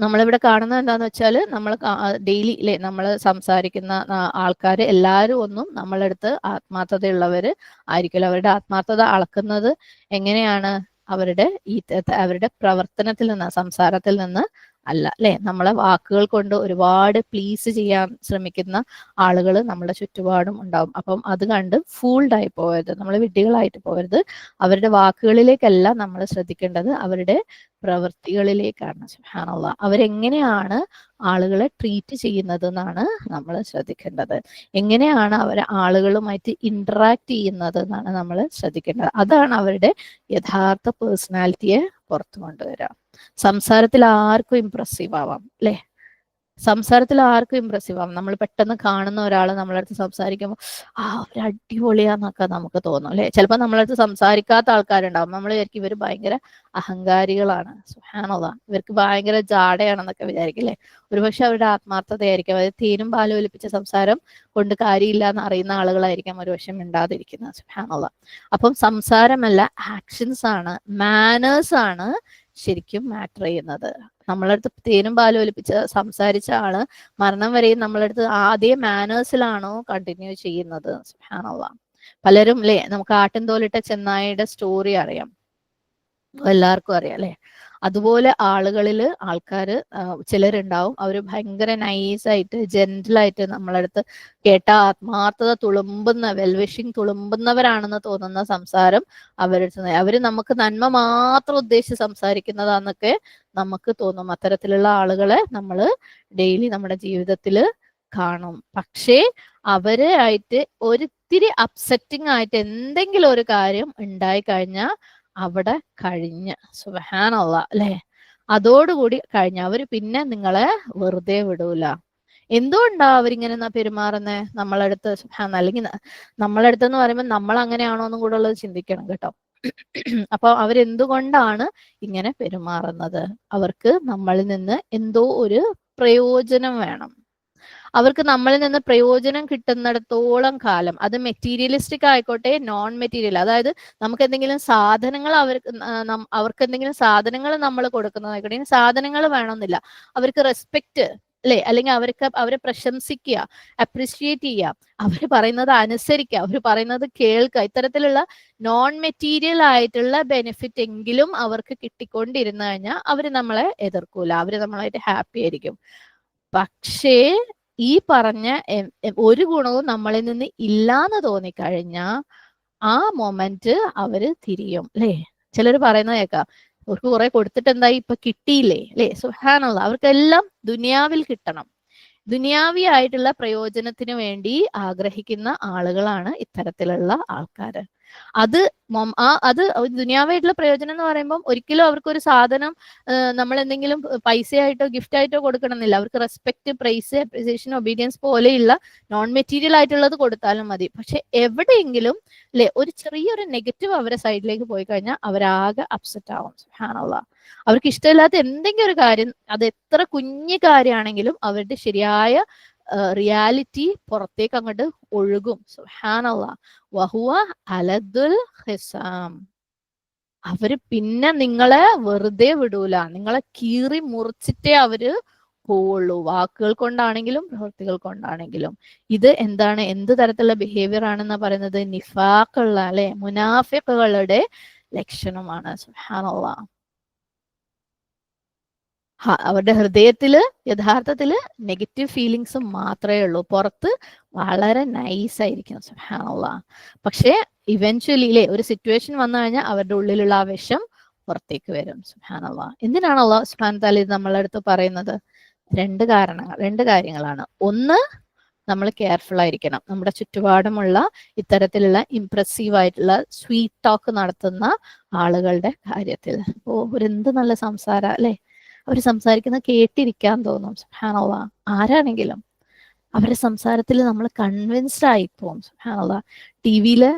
നമ്മളിവിടെ കാണുന്നത് എന്താന്ന് വെച്ചാൽ, നമ്മൾ ഡെയിലി അല്ലെ നമ്മൾ സംസാരിക്കുന്ന ആൾക്കാർ എല്ലാവരും ഒന്നും നമ്മളടുത്ത് ആത്മാർത്ഥതയുള്ളവര് ആയിരിക്കില്ല. അവരുടെ ആത്മാർത്ഥത അളക്കുന്നത് എങ്ങനെയാണ്, അവരുടെ പ്രവർത്തനത്തിൽ നിന്ന്, സംസാരത്തിൽ നിന്ന് അല്ല അല്ലെ. നമ്മളെ വാക്കുകൾ കൊണ്ട് ഒരുപാട് പ്ലീസ് ചെയ്യാൻ ശ്രമിക്കുന്ന ആളുകൾ നമ്മുടെ ചുറ്റുപാടും ഉണ്ടാവും. അപ്പം അത് കണ്ട് ഫൂൾഡ് ആയി പോകരുത്, നമ്മൾ വിഡ്ഢികളായിട്ട് പോകരുത്. അവരുടെ വാക്കുകളിലേക്കല്ല നമ്മൾ ശ്രദ്ധിക്കേണ്ടത്, അവരുടെ പ്രവൃത്തികളിലേക്കാണ്. സുബ്ഹാനല്ലാഹ്. അവരെങ്ങനെയാണ് ആളുകളെ ട്രീറ്റ് ചെയ്യുന്നത് എന്നാണ് നമ്മൾ ശ്രദ്ധിക്കേണ്ടത്. എങ്ങനെയാണ് അവർ ആളുകളുമായിട്ട് ഇന്ററാക്ട് ചെയ്യുന്നത് എന്നാണ് നമ്മൾ ശ്രദ്ധിക്കേണ്ടത്. അതാണ് അവരുടെ യഥാർത്ഥ പേഴ്സണാലിറ്റിയെ പുറത്തു കൊണ്ടുവരിക. സംസാരത്തിൽ ആർക്കും ഇംപ്രസീവ് ആവാം അല്ലെ. സംസാരത്തിൽ ആർക്കും ഇംപ്രസീവ് ആവും. നമ്മൾ പെട്ടെന്ന് കാണുന്ന ഒരാൾ നമ്മളടുത്ത് സംസാരിക്കുമ്പോൾ അവർ അടിപൊളിയാന്നൊക്കെ നമുക്ക് തോന്നും അല്ലെ. ചിലപ്പോൾ നമ്മളടുത്ത് സംസാരിക്കാത്ത ആൾക്കാരുണ്ടാവും, നമ്മൾ വിചാരിക്കും ഇവർ ഭയങ്കര അഹങ്കാരികളാണ്, സുബ്ഹാനല്ലാഹ്, ഇവർക്ക് ഭയങ്കര ജാടയാണെന്നൊക്കെ വിചാരിക്കും അല്ലെ. ഒരുപക്ഷെ അവരുടെ ആത്മാർത്ഥതയായിരിക്കും. അതായത് തേനും പാലും ഒലിപ്പിച്ച സംസാരം കൊണ്ട് കാര്യമില്ല എന്ന് അറിയുന്ന ആളുകളായിരിക്കാം ഒരുപക്ഷെ മിണ്ടാതിരിക്കുന്നത്. സുബ്ഹാനല്ലാഹ്. അപ്പം സംസാരമല്ല, ആക്ഷൻസ് ആണ്, മാനേഴ്സ് ആണ് ശരിക്കും മാറ്റർ ചെയ്യുന്നത്. നമ്മളടുത്ത് തേനും പാലും ഒലിപ്പിച്ച് സംസാരിച്ച ആള് മരണം വരെയും നമ്മളടുത്ത് അതേ മാനേഴ്സിലാണോ കണ്ടിന്യൂ ചെയ്യുന്നത്? സുബ്ഹാനല്ലാഹ്. പലരും അല്ലെ, നമുക്ക് ആട്ടിൻതോലിട്ട ചെന്നായിയുടെ സ്റ്റോറി അറിയാം, എല്ലാവർക്കും അറിയാം അല്ലെ. അതുപോലെ ആൾക്കാര് ചിലരുണ്ടാവും, അവര് ഭയങ്കര നൈസായിട്ട് ജെന്റിലായിട്ട് നമ്മളടുത്ത് കേട്ട ആത്മാർത്ഥത തുളുമ്പുന്ന, വെൽവിഷിങ് തുളുമ്പുന്നവരാണെന്ന് തോന്നുന്ന സംസാരം അവര് നമുക്ക് നന്മ മാത്രം ഉദ്ദേശിച്ച് സംസാരിക്കുന്നതാന്നൊക്കെ നമുക്ക് തോന്നും. അത്തരത്തിലുള്ള ആളുകളെ നമ്മൾ ഡെയിലി നമ്മുടെ ജീവിതത്തിൽ കാണും. പക്ഷേ അവരെ ആയിട്ട് ഒരിത്തിരി അപ്സെറ്റിംഗ് ആയിട്ട് എന്തെങ്കിലും ഒരു കാര്യം ഉണ്ടായി കഴിഞ്ഞാൽ അവിടെ കഴിഞ്ഞ്. സുബ്ഹാനല്ലാഹ് അല്ലെ. അതോടുകൂടി കഴിഞ്ഞ, അവര് പിന്നെ നിങ്ങളെ വെറുതെ വിടൂല. എന്തുകൊണ്ടാ അവരിങ്ങനെ പെരുമാറുന്നേ നമ്മളടുത്ത്? സുബ്ഹാനല്ലാഹ്. അല്ലെങ്കിൽ നമ്മളടുത്തെന്ന് പറയുമ്പോൾ നമ്മൾ അങ്ങനെയാണോ എന്നും കൂടെ ഉള്ളത് ചിന്തിക്കണം കേട്ടോ. അപ്പൊ അവരെന്തുകൊണ്ടാണ് ഇങ്ങനെ പെരുമാറുന്നത്? അവർക്ക് നമ്മളിൽ നിന്ന് എന്തോ ഒരു പ്രയോജനം വേണം. അവർക്ക് നമ്മളിൽ നിന്ന് പ്രയോജനം കിട്ടുന്നിടത്തോളം കാലം, അത് മെറ്റീരിയലിസ്റ്റിക് ആയിക്കോട്ടെ, നോൺ മെറ്റീരിയൽ, അതായത് നമുക്ക് എന്തെങ്കിലും സാധനങ്ങൾ അവർക്ക് എന്തെങ്കിലും സാധനങ്ങൾ നമ്മൾ കൊടുക്കുന്നതായിക്കോട്ടെ. ഇനി സാധനങ്ങൾ വേണമെന്നില്ല, അവർക്ക് റെസ്പെക്ട് അല്ലെ, അല്ലെങ്കിൽ അവരെ പ്രശംസിക്കുക, അപ്രിഷിയേറ്റ് ചെയ്യുക, അവർ പറയുന്നത് അനുസരിക്കുക, അവർ പറയുന്നത് കേൾക്കുക, ഇത്തരത്തിലുള്ള നോൺ മെറ്റീരിയൽ ആയിട്ടുള്ള ബെനിഫിറ്റ് എങ്കിലും അവർക്ക് കിട്ടിക്കൊണ്ടിരുന്നു കഴിഞ്ഞാൽ അവർ നമ്മളെ എതിർക്കൂല, അവർ നമ്മളായിട്ട് ഹാപ്പി ആയിരിക്കും. പക്ഷേ ഈ പറഞ്ഞ ഒരു ഗുണവും നമ്മളിൽ നിന്ന് ഇല്ലാന്ന് തോന്നിക്കഴിഞ്ഞാൽ ആ മൊമെന്റ് അവര് തിരിയും അല്ലെ. ചിലർ പറയുന്നത് കേൾക്കാം, അവർക്ക് കുറെ കൊടുത്തിട്ട് എന്തായി, ഇപ്പൊ കിട്ടിയില്ലേ അല്ലെ. സുബ്ഹാനല്ലാഹ്. അവർക്കെല്ലാം ദുനിയാവിൽ കിട്ടണം, ദുനിയാവിയായിട്ടുള്ള പ്രയോജനത്തിന് വേണ്ടി ആഗ്രഹിക്കുന്ന ആളുകളാണ് ഇത്തരത്തിലുള്ള ആൾക്കാര്. അത് അത് ദുനിയാവായിട്ടുള്ള പ്രയോജനം എന്ന് പറയുമ്പോൾ ഒരിക്കലും അവർക്കൊരു സാധനം നമ്മൾ എന്തെങ്കിലും പൈസയായിട്ടോ ഗിഫ്റ്റ് ആയിട്ടോ കൊടുക്കണമെന്നില്ല. അവർക്ക് റെസ്പെക്ട്, പ്രൈസ്, അപ്രിസിയേഷൻ, ഒബീഡിയൻസ് പോലെയുള്ള നോൺ മെറ്റീരിയൽ ആയിട്ടുള്ളത് കൊടുത്താലും മതി. പക്ഷെ എവിടെയെങ്കിലും അല്ലെ ഒരു ചെറിയൊരു നെഗറ്റീവ് അവരുടെ സൈഡിലേക്ക് പോയി കഴിഞ്ഞാൽ അവരാകെ അപ്സെറ്റ് ആവും. സുബ്ഹാനല്ലാഹ്. അവർക്ക് ഇഷ്ടമില്ലാത്ത എന്തെങ്കിലും ഒരു കാര്യം, അത് എത്ര കുഞ്ഞു കാര്യമാണെങ്കിലും അവരുടെ ശരിയായ റിയാലിറ്റി പുറത്തേക്ക് അങ്ങോട്ട് ഒഴുകും. സുബ്ഹാനല്ലാഹ്. വഹുവ അലദുൽ ഹിസാം. അവര് പിന്നെ നിങ്ങളെ വെറുതെ വിടൂല, നിങ്ങളെ കീറി മുറിച്ചിട്ടേ അവര് പോവുള്ളൂ, വാക്കുകൾ കൊണ്ടാണെങ്കിലും പ്രവൃത്തികൾ കൊണ്ടാണെങ്കിലും. ഇത് എന്താണ്, എന്ത് തരത്തിലുള്ള ബിഹേവിയർ ആണെന്ന് പറയുന്നത്? നിഫാഖുള്ള അല്ലെ മുനാഫിഖുകളുടെ ലക്ഷണമാണ്. സുബ്ഹാനല്ലാഹ്. അവരുടെ ഹൃദയത്തില് യഥാർത്ഥത്തില് നെഗറ്റീവ് ഫീലിങ്സ് മാത്രമേ ഉള്ളൂ, പുറത്ത് വളരെ നൈസ് ആയിരിക്കും. സുബ്ഹാനല്ലാഹ്. പക്ഷേ ഇവൻച്വലി ഒരു സിറ്റുവേഷൻ വന്നു കഴിഞ്ഞാൽ അവരുടെ ഉള്ളിലുള്ള ആ വിഷം പുറത്തേക്ക് വരും. സുബ്ഹാനല്ലാഹ്. എന്തിനാണ് അല്ലാഹു സുബ്ഹാനഹു തആല ഇത് നമ്മളെ അടുത്ത് പറയുന്നത്? രണ്ട് കാര്യങ്ങളാണ്. ഒന്ന്, നമ്മൾ കെയർഫുൾ ആയിരിക്കണം നമ്മുടെ ചുറ്റുപാടുമുള്ള ഇത്തരത്തിലുള്ള ഇംപ്രസീവ് ആയിട്ടുള്ള സ്വീറ്റ് ടോക്ക് നടത്തുന്ന ആളുകളുടെ കാര്യത്തിൽ. എന്ത് നല്ല സംസാരം അല്ലെ, അവർ സംസാരിക്കുന്നത് കേട്ടിരിക്കാൻ തോന്നും. സുബ്ഹാനല്ലാഹ്. ആരാണെങ്കിലും അവരുടെ സംസാരത്തിൽ നമ്മൾ കൺവിൻസ്ഡ് ആയിപ്പോവും. സുബ്ഹാനല്ലാഹ്. ടിവിയില്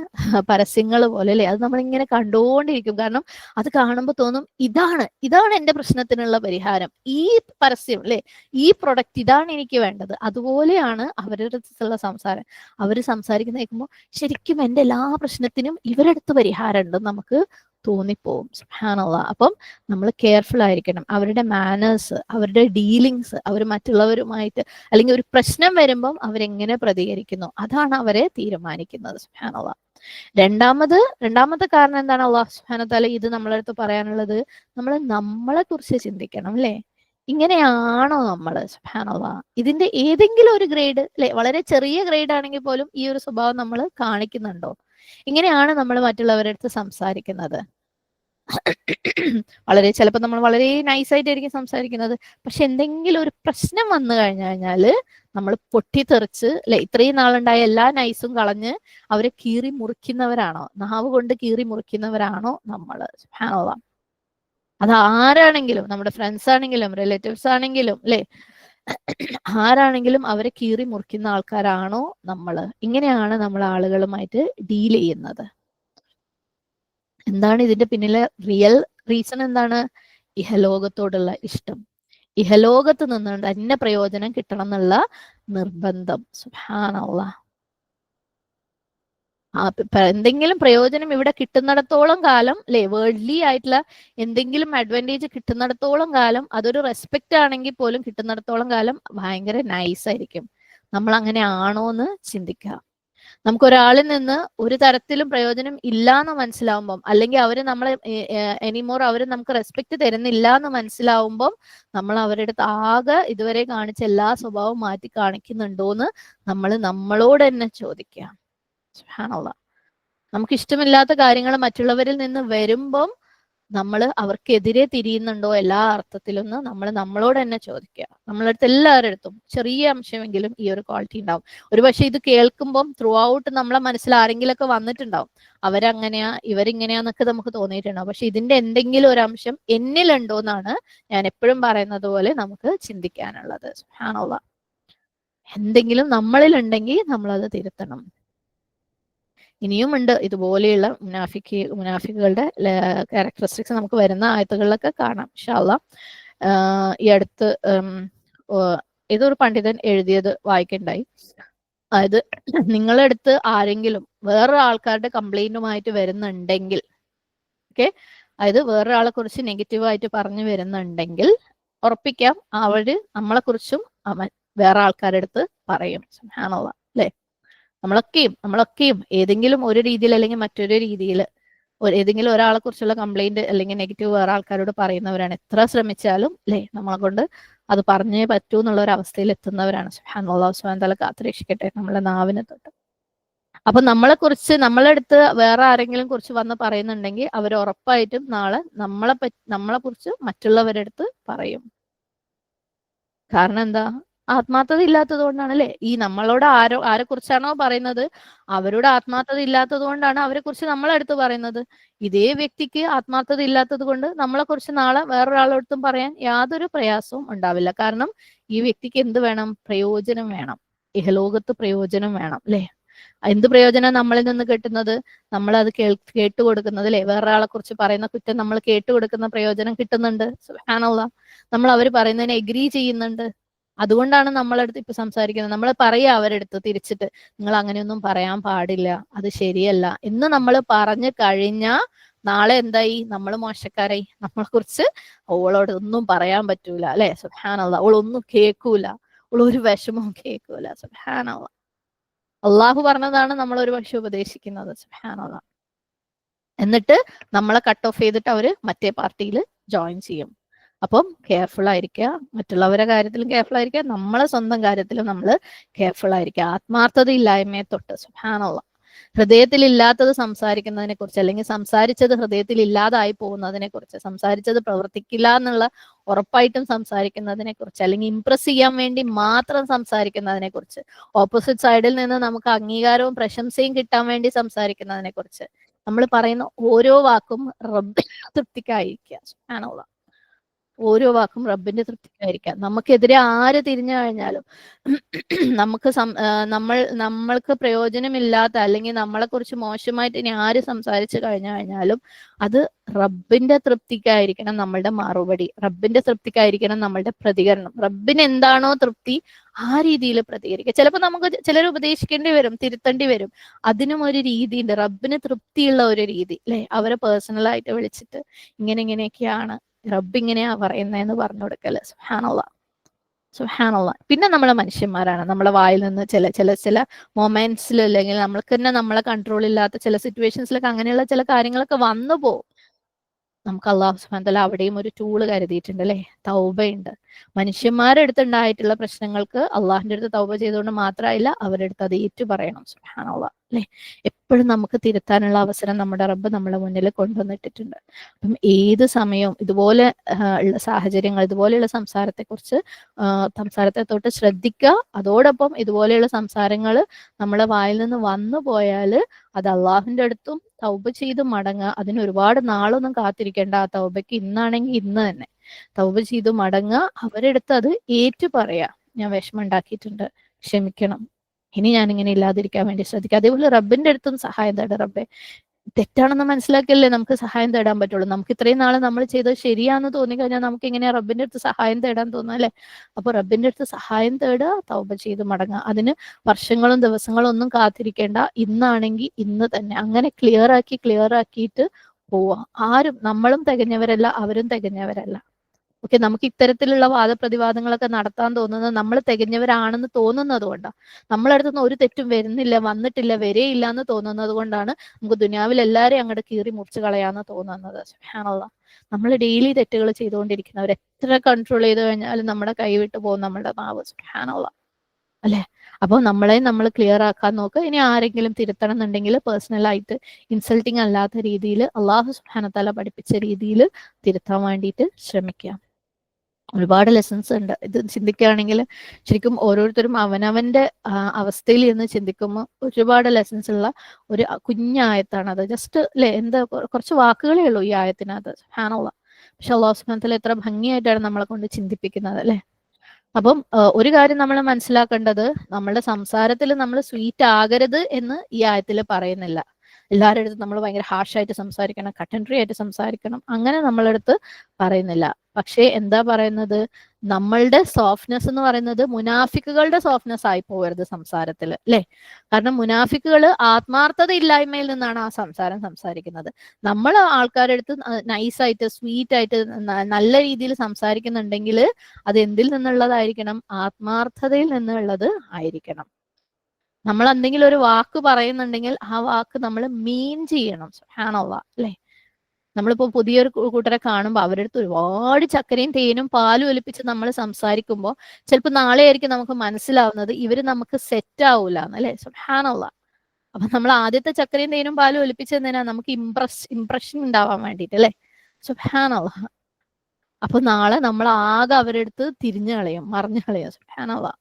പരസ്യങ്ങൾ പോലെ അല്ലെ, അത് നമ്മളിങ്ങനെ കണ്ടുകൊണ്ടിരിക്കും. കാരണം അത് കാണുമ്പോൾ തോന്നും ഇതാണ് എന്റെ പ്രശ്നത്തിനുള്ള പരിഹാരം, ഈ പരസ്യം അല്ലെ, ഈ പ്രൊഡക്റ്റ്, ഇതാണ് എനിക്ക് വേണ്ടത്. അതുപോലെയാണ് അവരുടെ അടുത്തുള്ള സംസാരം. അവർ സംസാരിക്കുന്ന കേൾക്കുമ്പോൾ ശരിക്കും എന്റെ എല്ലാ പ്രശ്നത്തിനും ഇവരുടെ അടുത്ത് പരിഹാരം ഉണ്ടെന്ന് നമുക്ക് തോന്നിപ്പോവും. സുബ്ഹാനല്ലാഹ്. അപ്പം നമ്മൾ കെയർഫുൾ ആയിരിക്കണം. അവരുടെ മാനേഴ്സ്, അവരുടെ ഡീലിങ്സ്, അവർ മറ്റുള്ളവരുമായിട്ട് അല്ലെങ്കിൽ ഒരു പ്രശ്നം വരുമ്പം അവരെങ്ങനെ പ്രതികരിക്കുന്നു, അതാണ് അവരെ തീരുമാനിക്കുന്നത്. സുബ്ഹാനല്ലാഹ്. രണ്ടാമത്തെ കാരണം എന്താണ് അല്ലാഹു സുബ്ഹാനഹു തആല ഇത് നമ്മളെ അടുത്ത് പറയാനുള്ളത്? നമ്മളെ കുറിച്ച് ചിന്തിക്കണം അല്ലെ. ഇങ്ങനെയാണോ നമ്മള്? സുബ്ഹാനല്ലാഹ്. ഇതിന്റെ ഏതെങ്കിലും ഒരു ഗ്രേഡ് അല്ലെ, വളരെ ചെറിയ ഗ്രേഡ് ആണെങ്കിൽ പോലും ഈ ഒരു സ്വഭാവം നമ്മൾ കാണിക്കുന്നുണ്ടോ? ഇങ്ങനെയാണ് നമ്മൾ മറ്റുള്ളവരുടെ അടുത്ത് സംസാരിക്കുന്നത്. ചിലപ്പോൾ നമ്മൾ വളരെ നൈസായിട്ടായിരിക്കും സംസാരിക്കുന്നത്, പക്ഷെ എന്തെങ്കിലും ഒരു പ്രശ്നം വന്നു കഴിഞ്ഞാല് നമ്മൾ പൊട്ടിത്തെറിച്ച് അല്ലെ, ഇത്രയും നാളുണ്ടായ എല്ലാ നൈസും കളഞ്ഞ് അവരെ കീറി മുറിക്കുന്നവരാണോ, നാവ് കൊണ്ട് കീറി മുറിക്കുന്നവരാണോ നമ്മള്? സുബ്ഹാനല്ലാഹ്. അത് ആരാണെങ്കിലും, നമ്മുടെ ഫ്രണ്ട്സ് ആണെങ്കിലും റിലേറ്റീവ്സ് ആണെങ്കിലും അല്ലെ, ആരാണെങ്കിലും അവരെ കീറി മുറിക്കുന്ന ആൾക്കാരാണോ നമ്മള്? ഇങ്ങനെയാണ് നമ്മൾ ആളുകളുമായിട്ട് ഡീൽ ചെയ്യുന്നത്. എന്താണ് ഇതിന്റെ പിന്നിലെ റിയൽ റീസൺ? എന്താണ്? ഇഹലോകത്തോടുള്ള ഇഷ്ടം, ഇഹലോകത്ത് നിന്നുകൊണ്ട് തന്നെ പ്രയോജനം കിട്ടണം എന്നുള്ള നിർബന്ധം. സുബ്ഹാനല്ലാഹ്. എന്തെങ്കിലും പ്രയോജനം ഇവിടെ കിട്ടുന്നിടത്തോളം കാലം അല്ലെ, വേൾഡ്ലി ആയിട്ടുള്ള എന്തെങ്കിലും അഡ്വാൻറ്റേജ് കിട്ടുന്നിടത്തോളം കാലം, അതൊരു റെസ്പെക്റ്റ് ആണെങ്കിൽ പോലും കിട്ടുന്നിടത്തോളം കാലം ഭയങ്കര നൈസ് ആയിരിക്കും. നമ്മൾ അങ്ങനെ ആണോ എന്ന് ചിന്തിക്കുക. നമുക്കൊരാളിൽ നിന്ന് ഒരു തരത്തിലും പ്രയോജനം ഇല്ല എന്ന് മനസ്സിലാവുമ്പം, അല്ലെങ്കിൽ അവര് നമ്മളെ എനിമോർ അവർ നമുക്ക് റെസ്പെക്ട് തരുന്നില്ല എന്ന് മനസ്സിലാവുമ്പം, നമ്മൾ അവരുടെ അടുത്ത് ആകെ ഇതുവരെ കാണിച്ച എല്ലാ സ്വഭാവവും മാറ്റി കാണിക്കുന്നുണ്ടോന്ന് നമ്മൾ നമ്മളോട് തന്നെ ചോദിക്കുക. സുബ്ഹാനല്ലാഹ്. നമുക്ക് ഇഷ്ടമില്ലാത്ത കാര്യങ്ങൾ മറ്റുള്ളവരിൽ നിന്ന് വരുമ്പം നമ്മൾ അവർക്കെതിരെ തിരിയുന്നുണ്ടോ എല്ലാ അർത്ഥത്തിലൊന്ന് നമ്മൾ നമ്മളോട് തന്നെ ചോദിക്കുക. നമ്മളടുത്ത് എല്ലാവരുടെ അടുത്തും ചെറിയ അംശമെങ്കിലും ഈ ഒരു ക്വാളിറ്റി ഉണ്ടാവും. ഒരുപക്ഷെ ഇത് കേൾക്കുമ്പം ത്രൂ ഔട്ട് നമ്മളെ മനസ്സിൽ ആരെങ്കിലുമൊക്കെ വന്നിട്ടുണ്ടാവും, അവരങ്ങനെയാ ഇവരിങ്ങനെയാന്നൊക്കെ നമുക്ക് തോന്നിയിട്ടുണ്ടാവും. പക്ഷെ ഇതിന്റെ എന്തെങ്കിലും ഒരു അംശം എന്നിലുണ്ടോ എന്നാണ് ഞാൻ എപ്പോഴും പറയുന്നത് പോലെ നമുക്ക് ചിന്തിക്കാനുള്ളത്. സുബ്ഹാനല്ലാഹ്. എന്തെങ്കിലും നമ്മളിൽ ഉണ്ടെങ്കിൽ നമ്മളത് തിരുത്തണം. ഇനിയും ഉണ്ട് ഇതുപോലെയുള്ള മുനാഫിക്കുകളുടെ ക്യാരക്ടറിസ്റ്റിക്സ് നമുക്ക് വരുന്ന ആയത്തുകളിലൊക്കെ കാണാം ഇൻഷാ അല്ലാഹ്. ഈ അടുത്ത് ഏതൊരു പണ്ഡിതൻ എഴുതിയത് വായിക്കണ്ടായി. അതായത് നിങ്ങളടുത്ത് ആരെങ്കിലും വേറെ ആൾക്കാരുടെ കംപ്ലൈന്റുമായിട്ട് വരുന്നുണ്ടെങ്കിൽ, ഓക്കെ, അതായത് വേറൊരാളെ കുറിച്ച് നെഗറ്റീവായിട്ട് പറഞ്ഞു വരുന്നുണ്ടെങ്കിൽ ഉറപ്പിക്കാം അവര് നമ്മളെ കുറിച്ചും വേറെ ആൾക്കാരുടെ അടുത്ത് പറയും. സുബ്ഹാനല്ലാഹ് അല്ലെ. നമ്മളൊക്കെയും ഏതെങ്കിലും ഒരു രീതിയിൽ അല്ലെങ്കിൽ മറ്റൊരു രീതിയിൽ ഏതെങ്കിലും ഒരാളെ കുറിച്ചുള്ള കംപ്ലൈന്റ് അല്ലെങ്കിൽ നെഗറ്റീവ് വേറെ ആൾക്കാരോട് പറയുന്നവരാണ്. എത്ര ശ്രമിച്ചാലും അല്ലെ, നമ്മളെ കൊണ്ട് അത് പറഞ്ഞേ പറ്റൂ എന്നുള്ള ഒരു അവസ്ഥയിൽ എത്തുന്നവരാണ്. സുബ്ഹാനല്ലാഹ്. സുബ്ഹാനഹു തആല കാത്തുരക്ഷിക്കട്ടെ നമ്മളെ നാവിനെ തൊട്ട്. അപ്പൊ നമ്മളെ കുറിച്ച് നമ്മളടുത്ത് വേറെ ആരെങ്കിലും കുറിച്ച് വന്ന് പറയുന്നുണ്ടെങ്കിൽ അവർ ഉറപ്പായിട്ടും നാളെ നമ്മളെ കുറിച്ച് മറ്റുള്ളവരുടെ അടുത്ത് പറയും. കാരണം എന്താ? ആത്മാർത്ഥത ഇല്ലാത്തത് കൊണ്ടാണ് അല്ലെ. ഈ നമ്മളോട് ആരെ കുറിച്ചാണോ പറയുന്നത് അവരോട് ആത്മാർത്ഥത ഇല്ലാത്തത് കൊണ്ടാണ് അവരെ കുറിച്ച് നമ്മളെടുത്ത് പറയുന്നത്. ഇതേ വ്യക്തിക്ക് ആത്മാർത്ഥത ഇല്ലാത്തത് കൊണ്ട് നമ്മളെ കുറിച്ച് നാളെ വേറൊരാളോടത്തും പറയാൻ യാതൊരു പ്രയാസവും ഉണ്ടാവില്ല. കാരണം ഈ വ്യക്തിക്ക് എന്ത് വേണം? പ്രയോജനം വേണം, ഇഹലോകത്ത് പ്രയോജനം വേണം അല്ലെ. എന്ത് പ്രയോജനം നമ്മളിൽ നിന്ന് കിട്ടുന്നത്? നമ്മൾ അത് കേട്ടുകൊടുക്കുന്നത് അല്ലെ. വേറൊരാളെ കുറിച്ച് പറയുന്ന കുറ്റം നമ്മൾ കേട്ടുകൊടുക്കുന്ന പ്രയോജനം കിട്ടുന്നുണ്ട്. സുബ്ഹാനല്ലാഹ്. നമ്മൾ അവർ പറയുന്നതിനെ എഗ്രി ചെയ്യുന്നുണ്ട്. അതുകൊണ്ടാണ് നമ്മളടുത്ത് ഇപ്പൊ സംസാരിക്കുന്നത്. നമ്മൾ പറയാ അവരെടുത്ത് തിരിച്ചിട്ട്, നിങ്ങൾ അങ്ങനെയൊന്നും പറയാൻ പാടില്ല, അത് ശരിയല്ല എന്ന് നമ്മൾ പറഞ്ഞു കഴിഞ്ഞാ നാളെ എന്തായി? നമ്മൾ മോശക്കാരായി. നമ്മളെ കുറിച്ച് ഓളോട് ഒന്നും പറയാൻ പറ്റൂല അല്ലെ. സുബ്ഹാനല്ലാഹ്. ഓളൊന്നും കേൾക്കൂല, ഓളൊരു വിഷമവും കേൾക്കൂല. സുബ്ഹാനല്ലാഹ്. അള്ളാഹു പറഞ്ഞതാണ് നമ്മൾ ഒരു പക്ഷെ ഉപദേശിക്കുന്നത്. സുബ്ഹാനല്ലാഹ്. എന്നിട്ട് നമ്മളെ കട്ട് ഓഫ് ചെയ്തിട്ട് അവര് മറ്റേ പാർട്ടിയിൽ ജോയിൻ ചെയ്യും. അപ്പം കെയർഫുൾ ആയിരിക്കുക, മറ്റുള്ളവരുടെ കാര്യത്തിലും കെയർഫുൾ ആയിരിക്കുക, നമ്മളെ സ്വന്തം കാര്യത്തിലും നമ്മൾ കെയർഫുൾ ആയിരിക്കുക. ആത്മാർത്ഥത ഇല്ലായ്മയെ തൊട്ട്. സുബ്ഹാനല്ലാഹ്. ഹൃദയത്തിൽ ഇല്ലാത്തത് സംസാരിക്കുന്നതിനെ കുറിച്ച്, അല്ലെങ്കിൽ സംസാരിച്ചത് ഹൃദയത്തിൽ ഇല്ലാതായി പോകുന്നതിനെ കുറിച്ച്, സംസാരിച്ചത് പ്രവർത്തിക്കില്ല എന്നുള്ള ഉറപ്പായിട്ടും സംസാരിക്കുന്നതിനെ കുറിച്ച്, അല്ലെങ്കിൽ ഇംപ്രസ് ചെയ്യാൻ വേണ്ടി മാത്രം സംസാരിക്കുന്നതിനെ കുറിച്ച്, ഓപ്പോസിറ്റ് സൈഡിൽ നിന്ന് നമുക്ക് അംഗീകാരവും പ്രശംസയും കിട്ടാൻ വേണ്ടി സംസാരിക്കുന്നതിനെ കുറിച്ച്, നമ്മൾ പറയുന്ന ഓരോ വാക്കും റബ്ബ് തൃപ്തിക്കായിരിക്കുക. സുബ്ഹാനല്ലാഹ്. ഓരോ വാക്കും റബ്ബിന്റെ തൃപ്തിക്കായിരിക്കാം. നമുക്കെതിരെ ആര് തിരിഞ്ഞു കഴിഞ്ഞാലും നമുക്ക് നമ്മൾക്ക് പ്രയോജനമില്ലാത്ത, അല്ലെങ്കിൽ നമ്മളെ കുറിച്ച് മോശമായിട്ട് ഇനി ആര് സംസാരിച്ചു കഴിഞ്ഞാലും അത് റബ്ബിന്റെ തൃപ്തിക്കായിരിക്കണം നമ്മളുടെ മറുപടി, റബ്ബിന്റെ തൃപ്തിക്കായിരിക്കണം നമ്മളുടെ പ്രതികരണം. റബ്ബിന് എന്താണോ തൃപ്തി ആ രീതിയിൽ പ്രതികരിക്കുക. ചിലപ്പോൾ നമുക്ക് ചിലർ ഉപദേശിക്കേണ്ടി വരും, തിരുത്തേണ്ടി വരും. അതിനും ഒരു രീതിയുണ്ട്, റബ്ബിന് തൃപ്തിയുള്ള ഒരു രീതി അല്ലെ. അവരെ പേഴ്സണലായിട്ട് വിളിച്ചിട്ട് ഇങ്ങനെയൊക്കെയാണ് റബ്ബ് ഇങ്ങനെയാ പറയുന്നതെന്ന് പറഞ്ഞു കൊടുക്കല്. സുബ്ഹാനല്ലാഹ്. സുബ്ഹാനല്ലാഹ്. പിന്നെ നമ്മളെ മനുഷ്യന്മാരാണ്, നമ്മളെ വായിൽ നിന്ന് ചില മൊമെന്റ്സിൽ, അല്ലെങ്കിൽ നമ്മൾക്ക് തന്നെ നമ്മളെ കൺട്രോൾ ഇല്ലാത്ത ചില സിറ്റുവേഷൻസിലൊക്കെ അങ്ങനെയുള്ള ചില കാര്യങ്ങളൊക്കെ വന്നു പോകും. നമുക്ക് അള്ളാഹു സുബ്ഹാനഹു വ തആല അവിടെയും ഒരു ടൂള് കരുതിയിട്ടുണ്ട് അല്ലെ. തൗബയുണ്ട്. മനുഷ്യന്മാരുടെ അടുത്തുണ്ടായിട്ടുള്ള പ്രശ്നങ്ങൾക്ക് അള്ളാഹിന്റെ അടുത്ത് തൗബ ചെയ്തുകൊണ്ട് മാത്രമായില്ല, അവരുടെ അടുത്ത് അത് ഏറ്റു പറയണം. സുബ്ഹാനല്ലാഹ് അല്ലെ. എപ്പോഴും നമുക്ക് തിരുത്താനുള്ള അവസരം നമ്മുടെ റബ്ബ് നമ്മളെ മുന്നിൽ കൊണ്ടുവന്നിട്ടിട്ടുണ്ട്. അപ്പം ഏത് സമയവും ഇതുപോലെ ഉള്ള സാഹചര്യങ്ങൾ, ഇതുപോലെയുള്ള സംസാരത്തെ തൊട്ട് ശ്രദ്ധിക്കുക. അതോടൊപ്പം ഇതുപോലെയുള്ള സംസാരങ്ങൾ നമ്മളെ വായിൽ നിന്ന് വന്നു പോയാൽ അത് അള്ളാഹുവിന്റെ അടുത്തും തൗബ ചെയ്ത് മടങ്ങുക. അതിന് ഒരുപാട് നാളൊന്നും കാത്തിരിക്കേണ്ട. ആ തൗബയ്ക്ക് ഇന്നാണെങ്കിൽ ഇന്ന് തന്നെ തൗബ ചെയ്ത് മടങ്ങുക. അവരെടുത്ത് അത് ഏറ്റു പറയാ, ഞാൻ വിഷമം ഉണ്ടാക്കിയിട്ടുണ്ട്, ക്ഷമിക്കണം, ഇനി ഞാനിങ്ങനെ ഇല്ലാതിരിക്കാൻ വേണ്ടി ശ്രദ്ധിക്കുക. അതേപോലെ റബ്ബിന്റെ അടുത്തും സഹായം തേടുക. റബ്ബെ, തെറ്റാണെന്ന് മനസ്സിലാക്കിയല്ലേ നമുക്ക് സഹായം തേടാൻ പറ്റുള്ളൂ. നമുക്ക് ഇത്രയും നാളെ നമ്മൾ ചെയ്തത് ശരിയാന്ന് തോന്നിക്കഴിഞ്ഞാൽ നമുക്ക് എങ്ങനെയാ റബ്ബിന്റെ അടുത്ത് സഹായം തേടാൻ തോന്നുക അല്ലെ. അപ്പൊ റബ്ബിന്റെ അടുത്ത് സഹായം തേടുക, തൗബ ചെയ്ത് മടങ്ങുക. അതിന് വർഷങ്ങളും ദിവസങ്ങളും ഒന്നും കാത്തിരിക്കേണ്ട. ഇന്നാണെങ്കിൽ ഇന്ന് തന്നെ അങ്ങനെ ക്ലിയർ ആക്കിയിട്ട് പോവാ. ആരും, നമ്മളും തികഞ്ഞവരല്ല, അവരും തികഞ്ഞവരല്ല. ഓക്കെ, നമുക്ക് ഇത്തരത്തിലുള്ള വാദപ്രതിവാദങ്ങളൊക്കെ നടത്താൻ തോന്നുന്നത് നമ്മൾ തികഞ്ഞവരാണെന്ന് തോന്നുന്നത് കൊണ്ടാണ്. നമ്മളടുത്തുനിന്ന് ഒരു തെറ്റും വന്നിട്ടില്ല, വരെയില്ല എന്ന് തോന്നുന്നത് കൊണ്ടാണ് നമുക്ക് ദുനിയാവിൽ എല്ലാവരെയും അങ്ങോട്ട് കീറി മുറിച്ച് കളയാന്ന് തോന്നുന്നത്. സുബ്ഹാനല്ലാഹ്. നമ്മൾ ഡെയിലി തെറ്റുകൾ ചെയ്തുകൊണ്ടിരിക്കുന്നവർ, എത്ര കൺട്രോൾ ചെയ്ത് കഴിഞ്ഞാലും നമ്മുടെ കൈവിട്ട് പോകും നമ്മുടെ നാവ്. സുബ്ഹാനല്ലാഹ് അല്ലെ. അപ്പോൾ നമ്മൾ ക്ലിയർ ആക്കാൻ നോക്കുക. ഇനി ആരെങ്കിലും തിരുത്തണം എന്നുണ്ടെങ്കിൽ പേഴ്സണലായിട്ട് ഇൻസൾട്ടിങ് അല്ലാത്ത രീതിയിൽ അള്ളാഹു സുബ്ഹാനഹു വ തആല പഠിപ്പിച്ച രീതിയിൽ തിരുത്താൻ വേണ്ടിയിട്ട് ശ്രമിക്കുക. ഒരുപാട് ലെസൺസ് ഉണ്ട്. ഇത് ചിന്തിക്കുകയാണെങ്കിൽ ശരിക്കും ഓരോരുത്തരും അവനവന്റെ അവസ്ഥയിൽ നിന്ന് ചിന്തിക്കുമ്പോൾ ഒരുപാട് ലെസൺസ് ഉള്ള ഒരു കുഞ്ഞായത്താണ് അത്. ജസ്റ്റ് അല്ലെ, എന്താ കുറച്ച് വാക്കുകളേ ഉള്ളൂ ഈ ആയത്തിനകത്ത്. സുബ്ഹാനല്ലാഹ്. പക്ഷെ അള്ളാഹു സുബ്ഹാനഹു വ തആല എത്ര ഭംഗിയായിട്ടാണ് നമ്മളെ കൊണ്ട് ചിന്തിപ്പിക്കുന്നത് അല്ലെ. അപ്പം ഒരു കാര്യം നമ്മൾ മനസ്സിലാക്കേണ്ടത്, നമ്മളുടെ സംസാരത്തിൽ നമ്മൾ സ്വീറ്റ് ആകരുത് എന്ന് ഈ ആയത്തിൽ പറയുന്നില്ല. എല്ലാവരുടെ അടുത്തും നമ്മൾ ഭയങ്കര ഹാർഷായിട്ട് സംസാരിക്കണം, കട്ടൻട്രി ആയിട്ട് സംസാരിക്കണം, അങ്ങനെ നമ്മളടുത്ത് പറയുന്നില്ല. പക്ഷേ എന്താ പറയുന്നത്, നമ്മളുടെ സോഫ്റ്റ്നെസ് എന്ന് പറയുന്നത് മുനാഫിക്കുകളുടെ സോഫ്റ്റ്നെസ് ആയി പോകരുത് സംസാരത്തിൽ അല്ലെ. കാരണം മുനാഫിക്കുകൾ ആത്മാർത്ഥത ഇല്ലായ്മയിൽ നിന്നാണ് ആ സംസാരിക്കുന്നത്. നമ്മൾ ആൾക്കാരുടെ അടുത്ത് നൈസായിട്ട് സ്വീറ്റ് ആയിട്ട് നല്ല രീതിയിൽ സംസാരിക്കുന്നുണ്ടെങ്കിൽ അത് എന്തിൽ നിന്നുള്ളതായിരിക്കണം? ആത്മാർത്ഥതയിൽ നിന്നുള്ളത് ആയിരിക്കണം. നമ്മൾ എന്തെങ്കിലും ഒരു വാക്ക് പറയുന്നുണ്ടെങ്കിൽ ആ വാക്ക് നമ്മൾ മീൻ ചെയ്യണം. സുബ്ഹാനല്ലാഹ് അല്ലെ. നമ്മളിപ്പോ പുതിയൊരു കൂട്ടരെ കാണുമ്പോൾ അവരുടെ അടുത്ത് ഒരുപാട് ചക്കരയും തേനും പാലും ഒലിപ്പിച്ച് നമ്മൾ സംസാരിക്കുമ്പോൾ ചിലപ്പോൾ നാളെ ആയിരിക്കും നമുക്ക് മനസ്സിലാവുന്നത് ഇവര് നമുക്ക് സെറ്റ് ആവൂല അല്ലെ. സുബ്ഹാനല്ലാഹ്. അപ്പൊ നമ്മൾ ആദ്യത്തെ ചക്കരയും തേനും പാലും ഒലിപ്പിച്ചെന്തിനാ? നമുക്ക് ഇംപ്രഷൻ ഉണ്ടാവാൻ വേണ്ടിയിട്ട് അല്ലെ. സുബ്ഹാനല്ലാഹ്. അപ്പൊ നാളെ നമ്മൾ ആകെ അവരുടെ അടുത്ത് തിരിഞ്ഞു കളയും, മറിഞ്ഞു കളയും. സുബ്ഹാനല്ലാഹ്.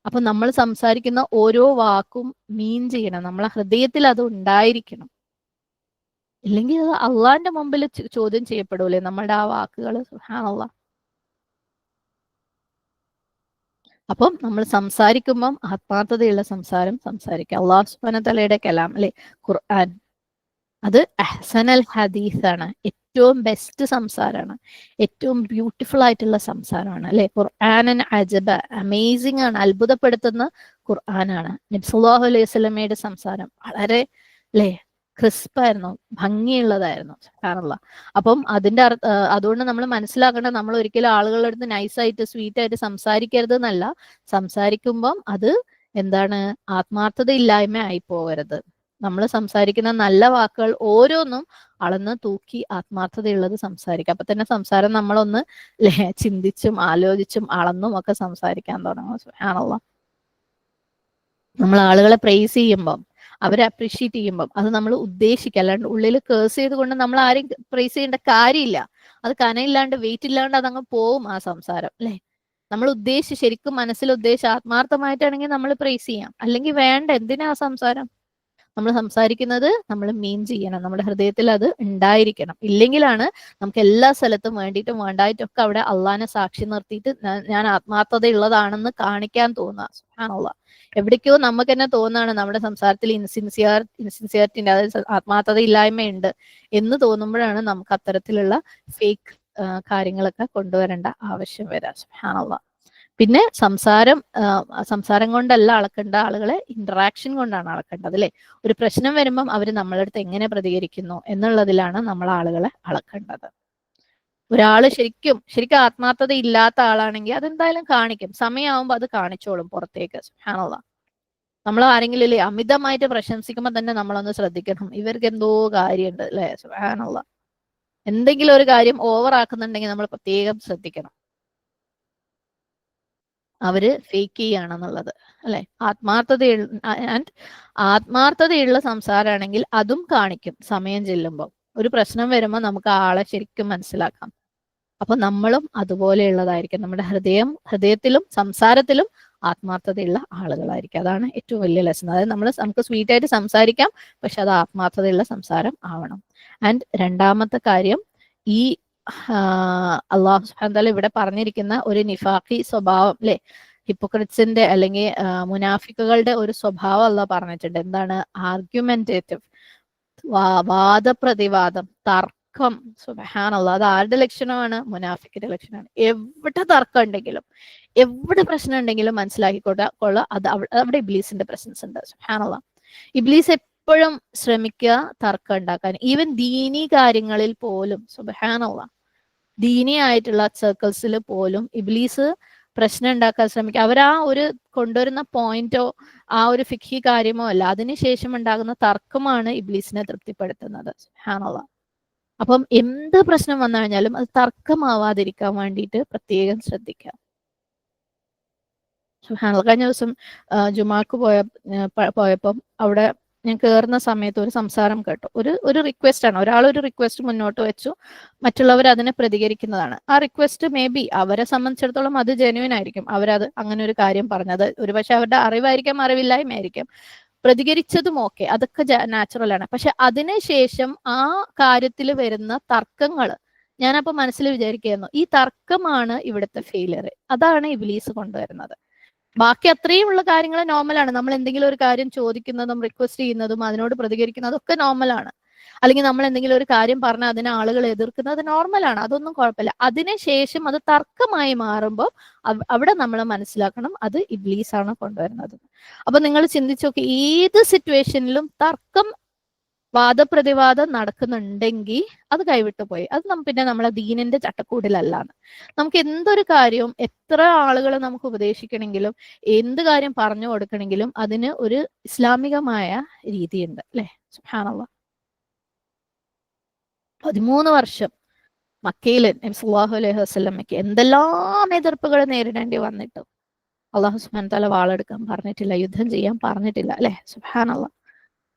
അപ്പൊ നമ്മൾ സംസാരിക്കുന്ന ഓരോ വാക്കും മീൻ ചെയ്യണം, നമ്മളെ ഹൃദയത്തിൽ അത് ഉണ്ടായിരിക്കണം. ഇല്ലെങ്കിൽ അത് അള്ളാന്റെ മുമ്പിൽ ചോദ്യം ചെയ്യപ്പെടൂലേ നമ്മുടെ ആ വാക്കുകൾ. സുബ്ഹാനല്ലാഹ്. അപ്പം നമ്മൾ സംസാരിക്കുമ്പം ആത്മാർത്ഥതയുള്ള സംസാരം സംസാരിക്കുക. അള്ളാഹു സുബ്ഹാനഹു തആലയുടെ കലാം അല്ലെ, ഖുർആൻ, അത് അഹ്സനൽ ഹദീസാണ്, ഏറ്റവും ബെസ്റ്റ് സംസാരമാണ്, ഏറ്റവും ബ്യൂട്ടിഫുൾ ആയിട്ടുള്ള സംസാരമാണ് അല്ലെ. ഖുർആനൻ അജബ, അമേസിംഗ് ആണ്, അത്ഭുതപ്പെടുത്തുന്ന ഖുർആനാണ്. നബി സല്ലല്ലാഹു അലൈഹി വസല്ലമയുടെ സംസാരം വളരെ അല്ലെ ക്രിസ്പായിരുന്നു, ഭംഗിയുള്ളതായിരുന്നു. സുബ്ഹാനല്ലാഹ്. അപ്പം അതിന്റെ അതുകൊണ്ട് നമ്മൾ മനസ്സിലാക്കേണ്ട, നമ്മൾ ഒരിക്കലും ആളുകളുടെ അടുത്ത് നൈസായിട്ട് സ്വീറ്റ് ആയിട്ട് സംസാരിക്കരുത് എന്നല്ല. സംസാരിക്കുമ്പം അത് എന്താണ്, ആത്മാർത്ഥത ഇല്ലായ്മ ആയി പോകരുത്. നമ്മൾ സംസാരിക്കുന്ന നല്ല വാക്കുകൾ ഓരോന്നും അളന്ന് തൂക്കി ആത്മാർത്ഥതയുള്ളത് സംസാരിക്കുക. അപ്പൊ തന്നെ സംസാരം നമ്മളൊന്ന് ചിന്തിച്ചും ആലോചിച്ചും അളന്നും ഒക്കെ സംസാരിക്കാൻ തുടങ്ങും. സുബ്ഹാനല്ലാഹ്. നമ്മൾ ആളുകളെ പ്രൈസ് ചെയ്യുമ്പം, അവരെ അപ്രീഷിയേറ്റ് ചെയ്യുമ്പം അത് നമ്മൾ ഉദ്ദേശിക്കുക, അല്ലാണ്ട് ഉള്ളിൽ കേഴ്സ് ചെയ്തുകൊണ്ട് നമ്മൾ ആരെയും പ്രൈസ് ചെയ്യേണ്ട കാര്യമില്ല. അത് കനയില്ലാണ്ട് വെയിറ്റ് ഇല്ലാണ്ട് അതങ്ങ് പോവും ആ സംസാരം അല്ലെ. നമ്മൾ ഉദ്ദേശിച്ച് ശരിക്കും മനസ്സിൽ ഉദ്ദേശിച്ച് ആത്മാർത്ഥമായിട്ടാണെങ്കിൽ നമ്മൾ പ്രൈസ് ചെയ്യാം, അല്ലെങ്കിൽ വേണ്ട, എന്തിനാ ആ സംസാരം. നമ്മൾ സംസാരിക്കുന്നത് നമ്മൾ മീൻ ചെയ്യണം, നമ്മുടെ ഹൃദയത്തിൽ അത് ഉണ്ടായിരിക്കണം. ഇല്ലെങ്കിലാണ് നമുക്ക് എല്ലാ സ്ഥലത്തും വേണ്ടിയിട്ടും വേണ്ടായിട്ടൊക്കെ അവിടെ അള്ളാനെ സാക്ഷി നിർത്തിയിട്ട് ഞാൻ ആത്മാർത്ഥതയുള്ളതാണെന്ന് കാണിക്കാൻ തോന്നുക. സുബ്ഹാനല്ലാഹ്. എവിടേക്കോ നമുക്ക് തന്നെ തോന്നാണ് നമ്മുടെ സംസാരത്തിൽ ഇൻസിൻസിയറിറ്റി, അതായത് ആത്മാർത്ഥത ഇല്ലായ്മയുണ്ട് എന്ന് തോന്നുമ്പോഴാണ് നമുക്ക് അത്തരത്തിലുള്ള ഫേക്ക് കാര്യങ്ങളൊക്കെ കൊണ്ടുവരേണ്ട ആവശ്യം വരാം. സുബ്ഹാനല്ലാഹ്. പിന്നെ സംസാരം കൊണ്ടല്ല അളക്കേണ്ട ആളുകളെ, ഇന്ററാക്ഷൻ കൊണ്ടാണ് അളക്കേണ്ടത് അല്ലെ. ഒരു പ്രശ്നം വരുമ്പം അവർ നമ്മളെ അടുത്ത് എങ്ങനെ പ്രതികരിക്കുന്നു എന്നുള്ളതിലാണ് നമ്മൾ ആളുകളെ അളക്കേണ്ടത്. ഒരാള് ശരിക്കും ആത്മാർത്ഥത ഇല്ലാത്ത ആളാണെങ്കിൽ അതെന്തായാലും കാണിക്കും, സമയമാകുമ്പോൾ അത് കാണിച്ചോളും പുറത്തേക്ക്. സുബ്ഹാനല്ലാഹ്. നമ്മൾ ആരെങ്കിലും അല്ലേ അമിതമായിട്ട് പ്രശംസിക്കുമ്പോൾ തന്നെ നമ്മളൊന്ന് ശ്രദ്ധിക്കണം, ഇവർക്ക് എന്തോ കാര്യമുണ്ട് അല്ലെ. സുബ്ഹാനല്ലാഹ്. എന്തെങ്കിലും ഒരു കാര്യം ഓവർ ആക്കുന്നുണ്ടെങ്കിൽ നമ്മൾ പ്രത്യേകം ശ്രദ്ധിക്കണം, അവര് ഫേക്ക് ചെയ്യാണെന്നുള്ളത് അല്ലെ. ആത്മാർത്ഥതയുള്ള സംസാരമാണെങ്കിൽ അതും കാണിക്കും സമയം ചെല്ലുമ്പോൾ. ഒരു പ്രശ്നം വരുമ്പോൾ നമുക്ക് ആളെ ശരിക്കും മനസ്സിലാക്കാം. അപ്പൊ നമ്മളും അതുപോലെയുള്ളതായിരിക്കും, നമ്മുടെ ഹൃദയത്തിലും സംസാരത്തിലും ആത്മാർത്ഥതയുള്ള ആളുകളായിരിക്കും. അതാണ് ഏറ്റവും വലിയ ലെസൺ. അതായത് നമുക്ക് സ്വീറ്റ് ആയിട്ട് സംസാരിക്കാം, പക്ഷെ അത് ആത്മാർത്ഥതയുള്ള സംസാരം ആവണം. ആൻഡ് രണ്ടാമത്തെ കാര്യം, ഈ അള്ളാഹു സുബ്ഹാനഹു വ തആല ഇവിടെ പറഞ്ഞിരിക്കുന്ന ഒരു നിഫാഖി സ്വഭാവം അല്ലെ, ഹിപ്പോക്രിറ്റ്സിന്റെ അല്ലെങ്കിൽ മുനാഫിക്കുകളുടെ ഒരു സ്വഭാവം അള്ളാഹ് പറഞ്ഞിട്ടുണ്ട്. എന്താണ്? ആർഗ്യുമെന്റേറ്റീവ്, വാദപ്രതിവാദം, തർക്കം. സുബ്ഹാനല്ലാഹ്. അത് ആരുടെ ലക്ഷണമാണ്? മുനാഫിക്കിന്റെ ലക്ഷണമാണ്. എവിടെ തർക്കം ഉണ്ടെങ്കിലും, എവിടെ പ്രശ്നം ഉണ്ടെങ്കിലും മനസ്സിലാക്കിക്കൊള്ള അത് അവിടെ ഇബ്ലീസിന്റെ പ്രസൻസ് ഉണ്ട്. സുബ്ഹാനല്ലാഹ്. ഇബ്ലീസ് എപ്പോഴും ശ്രമിക്കുക തർക്കം ഉണ്ടാക്കാൻ, ഈവൻ ദീനി കാര്യങ്ങളിൽ പോലും. സുബ്ഹാനല്ലാഹ്. ദീനി ആയിട്ടുള്ള സർക്കിൾസിൽ പോലും ഇബ്ലീസ് പ്രശ്നം ഉണ്ടാക്കാൻ ശ്രമിക്കുക. അവർ ആ ഒരു കൊണ്ടുവരുന്ന പോയിന്റോ ആ ഒരു ഫിഖി കാര്യമോ അല്ല, അതിനുശേഷം ഉണ്ടാകുന്ന തർക്കമാണ് ഇബ്ലീസിനെ തൃപ്തിപ്പെടുത്തുന്നത്. സുബ്ഹാനല്ലാഹ്. അപ്പം എന്ത് പ്രശ്നം വന്നു കഴിഞ്ഞാലും അത് തർക്കമാവാതിരിക്കാൻ വേണ്ടിയിട്ട് പ്രത്യേകം ശ്രദ്ധിക്കുക. സുബ്ഹാനല്ലാഹ്. കഴിഞ്ഞ ദിവസം ജുമാക്ക് പോയപ്പം അവിടെ ഞാൻ കയറുന്ന സമയത്ത് ഒരു സംസാരം കേട്ടു. ഒരു റിക്വസ്റ്റ് ആണ്, ഒരാൾ ഒരു റിക്വസ്റ്റ് മുന്നോട്ട് വെച്ചു, മറ്റുള്ളവർ അതിനെ പ്രതികരിക്കുന്നതാണ്. ആ റിക്വസ്റ്റ് മേ ബി അവരെ സംബന്ധിച്ചിടത്തോളം അത് ജെന്യുവൻ ആയിരിക്കും, അവരത് അങ്ങനെ ഒരു കാര്യം പറഞ്ഞത് ഒരുപക്ഷെ അവരുടെ അറിവായിരിക്കാം, അറിവില്ലായ്മയായിരിക്കും. പ്രതികരിച്ചതും ഓക്കെ, അതൊക്കെ നാച്ചുറൽ ആണ്. പക്ഷെ അതിനുശേഷം ആ കാര്യത്തിൽ വരുന്ന തർക്കങ്ങൾ, ഞാനപ്പോ മനസ്സിൽ വിചാരിക്കുകയായിരുന്നു, ഈ തർക്കമാണ് ഇവിടുത്തെ ഫെയിലിയർ. അതാണ് ഇബ്ലീസ് കൊണ്ടുവരുന്നത്. ബാക്കി അത്രയും ഉള്ള കാര്യങ്ങൾ നോർമലാണ്. നമ്മൾ എന്തെങ്കിലും ഒരു കാര്യം ചോദിക്കുന്നതും റിക്വസ്റ്റ് ചെയ്യുന്നതും അതിനോട് പ്രതികരിക്കുന്നതും ഒക്കെ നോർമലാണ്. അല്ലെങ്കിൽ നമ്മൾ എന്തെങ്കിലും ഒരു കാര്യം പറഞ്ഞാൽ അതിനെ ആളുകൾ എതിർക്കുന്നത് നോർമലാണ്, അതൊന്നും കുഴപ്പമില്ല. അതിനുശേഷം അത് തർക്കമായി മാറുമ്പോൾ അവിടെ നമ്മൾ മനസ്സിലാക്കണം അത് ഇബ്ലീസാണ് കൊണ്ടുവരുന്നത്. അപ്പൊ നിങ്ങൾ ചിന്തിച്ചു നോക്കി, ഏത് സിറ്റുവേഷനിലും തർക്കം, വാദപ്രതിവാദം നടക്കുന്നുണ്ടെങ്കിൽ അത് കൈവിട്ടു പോയി, അത് പിന്നെ നമ്മളെ ദീനിന്റെ ചട്ടക്കൂടിലല്ലാന്ന്. നമുക്ക് എന്തൊരു കാര്യവും എത്ര ആളുകളെ നമുക്ക് ഉപദേശിക്കണമെങ്കിലും എന്ത് കാര്യം പറഞ്ഞു കൊടുക്കണമെങ്കിലും അതിന് ഒരു ഇസ്ലാമികമായ രീതിയുണ്ട് അല്ലെ. സുബ്ഹാനല്ലാഹ്. 13 വർഷം മക്കയിൽ നബി സല്ലല്ലാഹു അലൈഹി വസല്ലമയ്ക്ക് എന്തെല്ലാം എതിർപ്പുകൾ നേരിടേണ്ടി വന്നിട്ടും അള്ളാഹു സുബ്ഹാനഹു വ തആല വാളെടുക്കാൻ പറഞ്ഞിട്ടില്ല, യുദ്ധം ചെയ്യാൻ പറഞ്ഞിട്ടില്ല അല്ലെ. സുബ്ഹാനല്ലാഹ്.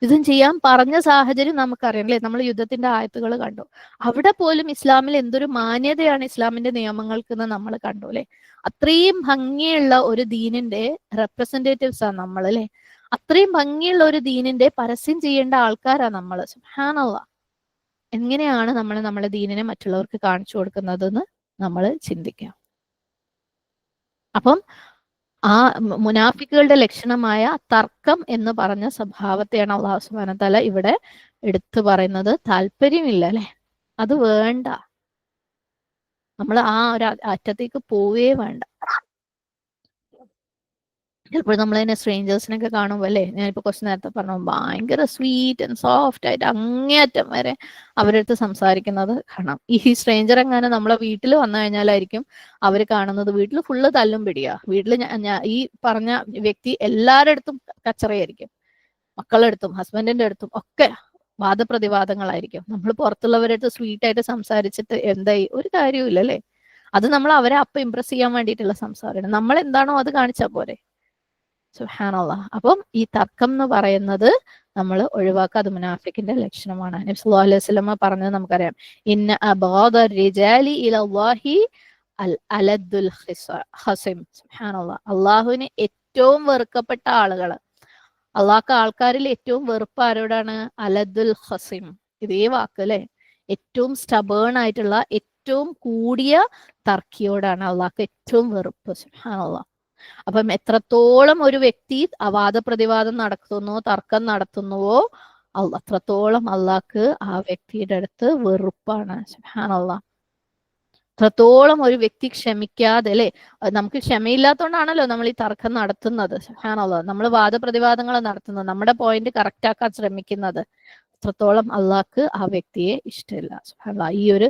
യുദ്ധം ചെയ്യാൻ പറഞ്ഞ സാഹചര്യം നമുക്കറിയാം അല്ലേ? നമ്മൾ യുദ്ധത്തിന്റെ ആയത്തുകൾ കണ്ടു. അവിടെ പോലും ഇസ്ലാമിൽ എന്തൊരു മാന്യതയാണ് ഇസ്ലാമിന്റെ നിയമങ്ങൾക്ക് എന്ന് നമ്മൾ കണ്ടു അല്ലെ? അത്രയും ഭംഗിയുള്ള ഒരു ദീനിന്റെ റെപ്രസെന്റേറ്റീവ്സ് ആണ് നമ്മൾ അല്ലെ? അത്രയും ഭംഗിയുള്ള ഒരു ദീനിന്റെ പരസ്യം ചെയ്യേണ്ട ആൾക്കാരാണ് നമ്മൾ. സുബ്ഹാനല്ലാഹ്. എങ്ങനെയാണ് നമ്മൾ നമ്മുടെ ദീനിനെ മറ്റുള്ളവർക്ക് കാണിച്ചു കൊടുക്കുന്നതെന്ന് നമ്മൾ ചിന്തിക്കാം. അപ്പം ആ മുനാഫിക്കുകളുടെ ലക്ഷണമായ തർക്കം എന്ന് പറഞ്ഞ സ്വഭാവത്തെയാണ് അള്ളാഹു സുബ്ഹാനഹു വ തആല ഇവിടെ എടുത്തു പറയുന്നത്. താല്പര്യമില്ല അല്ലെ? അത് വേണ്ട, നമ്മൾ ആ ഒരു അറ്റത്തേക്ക് പോവേ വേണ്ട. ചിലപ്പോൾ നമ്മൾ തന്നെ സ്ട്രേഞ്ചേഴ്സിനൊക്കെ കാണുമ്പോൾ അല്ലേ, ഞാനിപ്പോൾ കുറച്ച് നേരത്തെ പറഞ്ഞു, ഭയങ്കര സ്വീറ്റ് ആൻഡ് സോഫ്റ്റ് ആയിട്ട് അങ്ങേയറ്റം വരെ അവരടുത്ത് സംസാരിക്കുന്നത് കാണാം. ഈ സ്ട്രേഞ്ചർ എങ്ങനെ നമ്മളെ വീട്ടിൽ വന്നു കഴിഞ്ഞാലായിരിക്കും അവർ കാണുന്നത് വീട്ടിൽ ഫുള്ള് തല്ലും പിടിയാ. വീട്ടിൽ ഈ പറഞ്ഞ വ്യക്തി എല്ലാവരുടെ അടുത്തും കച്ചറയായിരിക്കും, മക്കളുടെ അടുത്തും ഹസ്ബൻഡിന്റെ അടുത്തും ഒക്കെ വാദപ്രതിവാദങ്ങളായിരിക്കും. നമ്മൾ പുറത്തുള്ളവരുടെ അടുത്ത് സ്വീറ്റ് ആയിട്ട് സംസാരിച്ചിട്ട് എന്തായി? ഒരു കാര്യവും ഇല്ല അല്ലേ? അത് നമ്മൾ അവരെ അപ്പം ഇംപ്രസ് ചെയ്യാൻ വേണ്ടിയിട്ടുള്ള സംസാരമാണ്. നമ്മൾ എന്താണോ അത് കാണിച്ചാൽ പോരെ. സുബ്ഹാനല്ലാഹ്. അപ്പം ഈ തർക്കം എന്ന് പറയുന്നത് നമ്മൾ ഒഴിവാക്കുക. അത് മുനാഫിക്കിന്റെ ലക്ഷണമാണ്. നബി സല്ലല്ലാഹു അലൈഹി വസല്ലമ പറഞ്ഞത് നമുക്കറിയാം. ഇന്ന അബഗദ റിജാലി ഇലല്ലാഹി അൽ അലദ്ദുൽ ഖസിം. സുബ്ഹാനല്ലാഹ്. അള്ളാഹുവിന് ഏറ്റവും വെറുക്കപ്പെട്ട ആളുകൾ, അള്ളാഹ്ക്ക് ആൾക്കാരിൽ ഏറ്റവും വെറുപ്പ് ആരോടാണ്? അലദ്ദുൽ ഖസിം. ഇതേ വാക്ക് അല്ലെ? ഏറ്റവും സ്റ്റബേൺ ആയിട്ടുള്ള, ഏറ്റവും കൂടിയ തർക്കിയോടാണ് അള്ളാഹ്ക്ക് ഏറ്റവും വെറുപ്പ്. സുബ്ഹാനല്ലാഹ്. അപ്പം എത്രത്തോളം ഒരു വ്യക്തി വാദപ്രതിവാദം നടത്തുന്നുവോ, തർക്കം നടത്തുന്നുവോ, അത്രത്തോളം അള്ളാഹ്ക്ക് ആ വ്യക്തിയുടെ അടുത്ത് വെറുപ്പാണ്. സുബ്ഹാനല്ലാഹ്. അത്രത്തോളം ഒരു വ്യക്തി ക്ഷമിക്കാതെ അല്ലെ? നമുക്ക് ക്ഷമയില്ലാത്തതുകൊണ്ടാണല്ലോ നമ്മൾ ഈ തർക്കം നടത്തുന്നത്. സുബ്ഹാനല്ലാഹ്. നമ്മൾ വാദപ്രതിവാദങ്ങൾ നടത്തുന്നത്, നമ്മുടെ പോയിന്റ് കറക്റ്റ് ആക്കാൻ ശ്രമിക്കുന്നത്. അത്രത്തോളം അള്ളാഹ്ക്ക് ആ വ്യക്തിയെ ഇഷ്ടമില്ല. സുബ്ഹാനല്ലാഹ്. ഈ ഒരു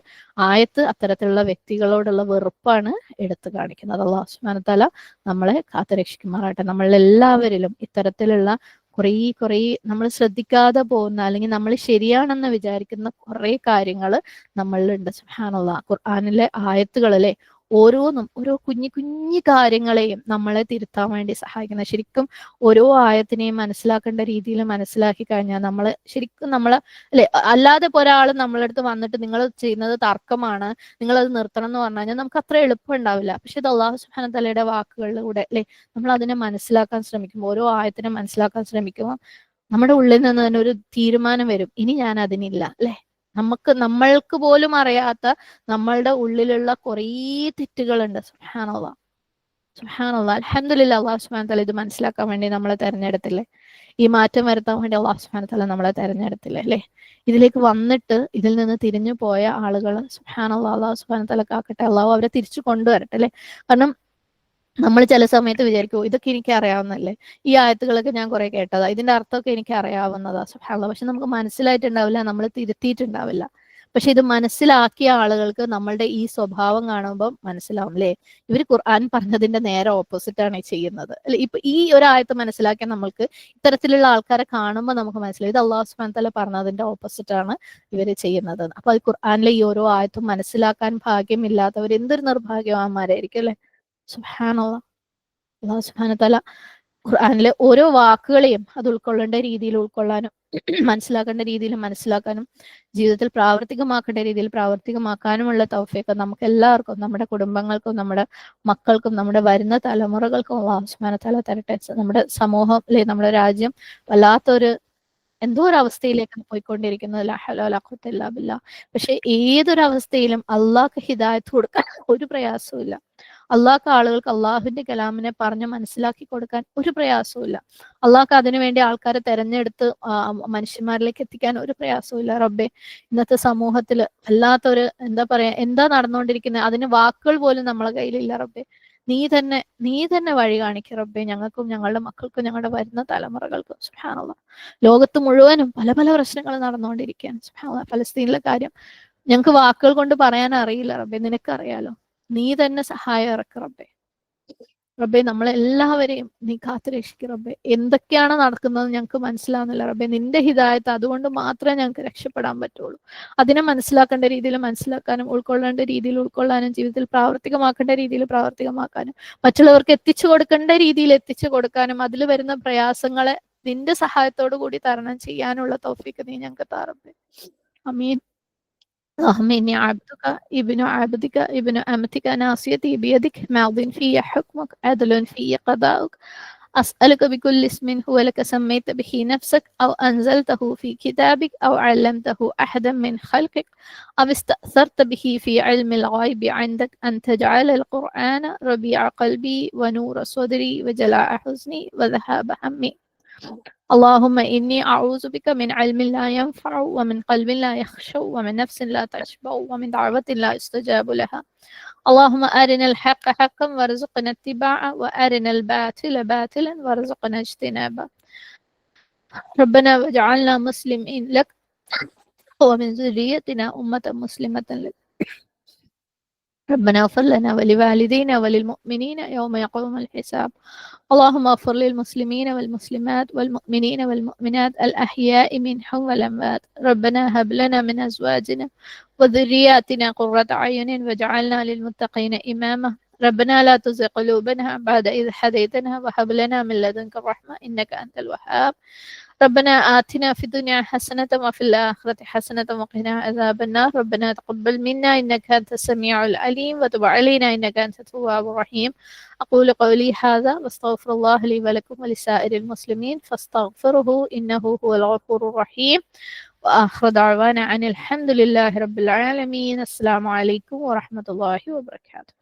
ആയത്ത് അത്തരത്തിലുള്ള വ്യക്തികളോടുള്ള വെറുപ്പാണ് എടുത്തു കാണിക്കുന്നത്. അള്ളാഹു സുബ്ഹാനഹു വ തആല നമ്മളെ കാത്തുരക്ഷിക്കുമാറാകട്ടെ. നമ്മളെല്ലാവരിലും ഇത്തരത്തിലുള്ള കുറേ നമ്മൾ ശ്രദ്ധിക്കാതെ പോകുന്ന, അല്ലെങ്കിൽ നമ്മൾ ശരിയാണെന്ന് വിചാരിക്കുന്ന കുറേ കാര്യങ്ങൾ നമ്മളിലുണ്ട്. സുബ്ഹാനല്ലാഹ്. ഖുർആനിലെ ആയത്തുകളിലെ ഓരോന്നും ഓരോ കുഞ്ഞു കാര്യങ്ങളെയും നമ്മളെ തിരുത്താൻ വേണ്ടി സഹായിക്കുന്ന, ശരിക്കും ഓരോ ആയത്തിനെയും മനസ്സിലാക്കേണ്ട രീതിയിൽ മനസ്സിലാക്കി കഴിഞ്ഞാൽ നമ്മൾ ശരിക്കും നമ്മൾ അല്ലെ, അല്ലാതെ ഇപ്പൊ ഒരാൾ നമ്മളടുത്ത് വന്നിട്ട് നിങ്ങൾ ചെയ്യുന്നത് തർക്കമാണ്, നിങ്ങൾ അത് നിർത്തണം എന്ന് പറഞ്ഞു കഴിഞ്ഞാൽ നമുക്ക് അത്ര എളുപ്പം ഉണ്ടാവില്ല. പക്ഷെ ഇത് അള്ളാഹു സുബ്ഹാനഹു വ തആലയുടെ വാക്കുകളിലൂടെ അല്ലെ നമ്മൾ അതിനെ മനസ്സിലാക്കാൻ ശ്രമിക്കുമ്പോൾ, ഓരോ ആയത്തിനെ മനസ്സിലാക്കാൻ ശ്രമിക്കുമ്പോൾ നമ്മുടെ ഉള്ളിൽ നിന്ന് തന്നെ ഒരു തീരുമാനം വരും, ഇനി ഞാൻ അതിനില്ല അല്ലെ. നമ്മൾക്ക് പോലും അറിയാത്ത നമ്മളുടെ ഉള്ളിലുള്ള കുറേ തെറ്റുകളുണ്ട്. സുബ്ഹാനല്ലാഹ്. സുബ്ഹാനല്ലാഹ്. അൽഹംദുലില്ലാഹ്. അല്ലാഹു സുബ്ഹാനഹു വ തആല ഇത് മനസ്സിലാക്കാൻ വേണ്ടി നമ്മളെ തെരഞ്ഞെടുത്തില്ലേ? ഈ മാറ്റം വരുത്താൻ വേണ്ടി അല്ലാഹു സുബ്ഹാനഹു വ തആല നമ്മളെ തെരഞ്ഞെടുത്തില്ലേ അല്ലെ? ഇതിലേക്ക് വന്നിട്ട് ഇതിൽ നിന്ന് തിരിഞ്ഞു പോയ ആളുകൾ, സുബ്ഹാനല്ലാഹ്, അല്ലാഹു സുബ്ഹാനഹു വ തആല കാക്കട്ടെ. അല്ലാഹു അവരെ തിരിച്ചു കൊണ്ടുവരട്ടെ അല്ലെ? കാരണം നമ്മൾ ചില സമയത്ത് വിചാരിക്കും ഇതൊക്കെ എനിക്ക് അറിയാവുന്നല്ലേ, ഈ ആയത്തുകളൊക്കെ ഞാൻ കുറെ കേട്ടതാ, ഇതിന്റെ അർത്ഥമൊക്കെ എനിക്ക് അറിയാവുന്നതാ. സുബ്ഹാനല്ലാഹ്. പക്ഷെ നമുക്ക് മനസ്സിലായിട്ടുണ്ടാവില്ല, നമ്മൾ തിരുത്തിയിട്ടുണ്ടാവില്ല. പക്ഷെ ഇത് മനസ്സിലാക്കിയ ആളുകൾക്ക് നമ്മളുടെ ഈ സ്വഭാവം കാണുമ്പോൾ മനസ്സിലാവും അല്ലേ, ഇവർ ഖുർആൻ പറഞ്ഞതിന്റെ നേരെ ഓപ്പോസിറ്റ് ആണ് ചെയ്യുന്നത് അല്ലെ. ഇപ്പൊ ഈ ഒരു ആയത്ത് മനസ്സിലാക്കിയ നമ്മൾക്ക് ഇത്തരത്തിലുള്ള ആൾക്കാരെ കാണുമ്പോൾ നമുക്ക് മനസ്സിലാവും ഇത് അല്ലാഹു സുബ്ഹാനഹു വ തആല പറഞ്ഞതിന്റെ ഓപ്പോസിറ്റ് ആണ് ഇവര് ചെയ്യുന്നത്. അപ്പൊ അത് ഖുർആനിലെ ഈ ഓരോ ആയത്തും മനസ്സിലാക്കാൻ ഭാഗ്യമില്ലാത്തവർ എന്തൊരു നിർഭാഗ്യവാന്മാരായിരിക്കും അല്ലെ. സുബ്ഹാനല്ലാഹ്. അല്ലാഹു സുബ്ഹാനഹു വ തആല ഖുർആനിലെ ഓരോ വാക്കുകളെയും അത് ഉൾക്കൊള്ളേണ്ട രീതിയിൽ ഉൾക്കൊള്ളാനും മനസ്സിലാക്കേണ്ട രീതിയിൽ മനസ്സിലാക്കാനും ജീവിതത്തിൽ പ്രാവർത്തികമാക്കേണ്ട രീതിയിൽ പ്രാവർത്തികമാക്കാനുമുള്ള തൗഫീഖ് നമുക്ക് എല്ലാവർക്കും, നമ്മുടെ കുടുംബങ്ങൾക്കും, നമ്മുടെ മക്കൾക്കും, നമ്മുടെ വരുന്ന തലമുറകൾക്കും അല്ലാഹു സുബ്ഹാനഹു വ തആല തരട്ടെ. നമ്മുടെ സമൂഹം അല്ലെ, നമ്മുടെ രാജ്യം വല്ലാത്തൊരു എന്തോ ഒരു അവസ്ഥയിലേക്ക് പോയിക്കൊണ്ടിരിക്കുന്നത്. ലാ ഹൗല വലാ ഖുവത ഇല്ലാ ബില്ലാഹ്. പക്ഷെ ഏതൊരു അവസ്ഥയിലും അള്ളാഹ്ക്ക് ഹിദായത്ത് കൊടുക്കാൻ ഒരു പ്രയാസവും ഇല്ല. അള്ളാഹ്ക്ക് ആളുകൾക്ക് അള്ളാഹുവിന്റെ കലാമിനെ പറഞ്ഞ് മനസ്സിലാക്കി കൊടുക്കാൻ ഒരു പ്രയാസവും ഇല്ല. അള്ളാഹ്ക്ക് അതിനുവേണ്ടി ആൾക്കാരെ തെരഞ്ഞെടുത്ത് മനുഷ്യന്മാരിലേക്ക് എത്തിക്കാൻ ഒരു പ്രയാസവും ഇല്ല. റബ്ബെ, ഇന്നത്തെ സമൂഹത്തിൽ വല്ലാത്തൊരു എന്താ പറയാ, എന്താ നടന്നുകൊണ്ടിരിക്കുന്നത്, അതിന് വാക്കുകൾ പോലും നമ്മളെ കയ്യിലില്ല. റബ്ബെ, നീ തന്നെ വഴി കാണിക്കുക റബ്ബെ, ഞങ്ങൾക്കും ഞങ്ങളുടെ മക്കൾക്കും ഞങ്ങളുടെ വരുന്ന തലമുറകൾക്കും. സുബ്ഹാനല്ലാഹ്. ലോകത്ത് മുഴുവനും പല പല പ്രശ്നങ്ങൾ നടന്നുകൊണ്ടിരിക്കുകയാണ്. സുബ്ഹാനല്ലാഹ്. ഫലസ്തീനിലെ കാര്യം ഞങ്ങൾക്ക് വാക്കുകൾ കൊണ്ട് പറയാൻ അറിയില്ല റബ്ബെ, നിനക്കറിയാലോ. നീ തന്നെ സഹായം ഇറക്ക് റബ്ബെ. റബ്ബെ, നമ്മളെല്ലാവരെയും നീ കാത്തു രക്ഷിക്കുക റബ്ബെ. എന്തൊക്കെയാണ് നടക്കുന്നത് ഞങ്ങൾക്ക് മനസ്സിലാവുന്നില്ല റബ്ബെ. നിന്റെ ഹിദായത്ത് അതുകൊണ്ട് മാത്രമേ ഞങ്ങൾക്ക് രക്ഷപ്പെടാൻ പറ്റുള്ളൂ. അതിനെ മനസ്സിലാക്കേണ്ട രീതിയിൽ മനസ്സിലാക്കാനും ഉൾക്കൊള്ളേണ്ട രീതിയിൽ ഉൾക്കൊള്ളാനും ജീവിതത്തിൽ പ്രാവർത്തികമാക്കേണ്ട രീതിയിൽ പ്രാവർത്തികമാക്കാനും മറ്റുള്ളവർക്ക് എത്തിച്ചു കൊടുക്കേണ്ട രീതിയിൽ എത്തിച്ചു കൊടുക്കാനും അതിൽ വരുന്ന പ്രയാസങ്ങളെ നിന്റെ സഹായത്തോടു കൂടി തരണം ചെയ്യാനുള്ള തൗഫീക്ക് നീ ഞങ്ങൾക്ക് താറബേ. അമീൻ. اللهم إني عبدك ابن عبدك ابن أمتك ناصيتي بيدك ماض في حكمك عدل في قضاؤك أسألك بكل اسم هو لك سميت به نفسك أو أنزلته في كتابك أو علمته أحدا من خلقك أو استأثرت به في علم الغيب عندك أن تجعل القرآن ربيع قلبي ونور صدري وجلاء حزني وذهاب همي. اللهم إني أعوذ بك من علم لا ينفع ومن قلب لا يخشع ومن نفس لا تشبع ومن دعوة لا يستجاب لها. اللهم أرنا الحق حقا وارزقنا اتباعه وأرنا الباطل باطلا وارزقنا اجتنابه. ربنا واجعلنا مسلمين لك ومن ذريتنا أمة مسلمة لك. ربنا اغفر لنا ولوالدينا وللمؤمنين يوم يقوم الحساب. اللهم اغفر للمسلمين والمسلمات والمؤمنين والمؤمنات الأحياء منهم والأموات. ربنا هب لنا من أزواجنا وذرياتنا قرة أعين واجعلنا للمتقين إماما. ربنا لا تزغ قلوبنا بعد إذ هديتنا وهب لنا من لدنك الرحمة إنك أنت الوهاب. ربنا آتنا في الدنيا حسنة وفي الآخرة حسنة وقنا عذاب النار. ربنا تقبل منا إنك أنت السميع العليم وتب علينا إنك أنت التواب الرحيم. أقول قولي هذا واستغفر الله لي ولكم ولسائر المسلمين فاستغفره إنه هو الغفور الرحيم. وآخر دعوانا عن الحمد لله رب العالمين. السلام عليكم ورحمة الله وبركاته.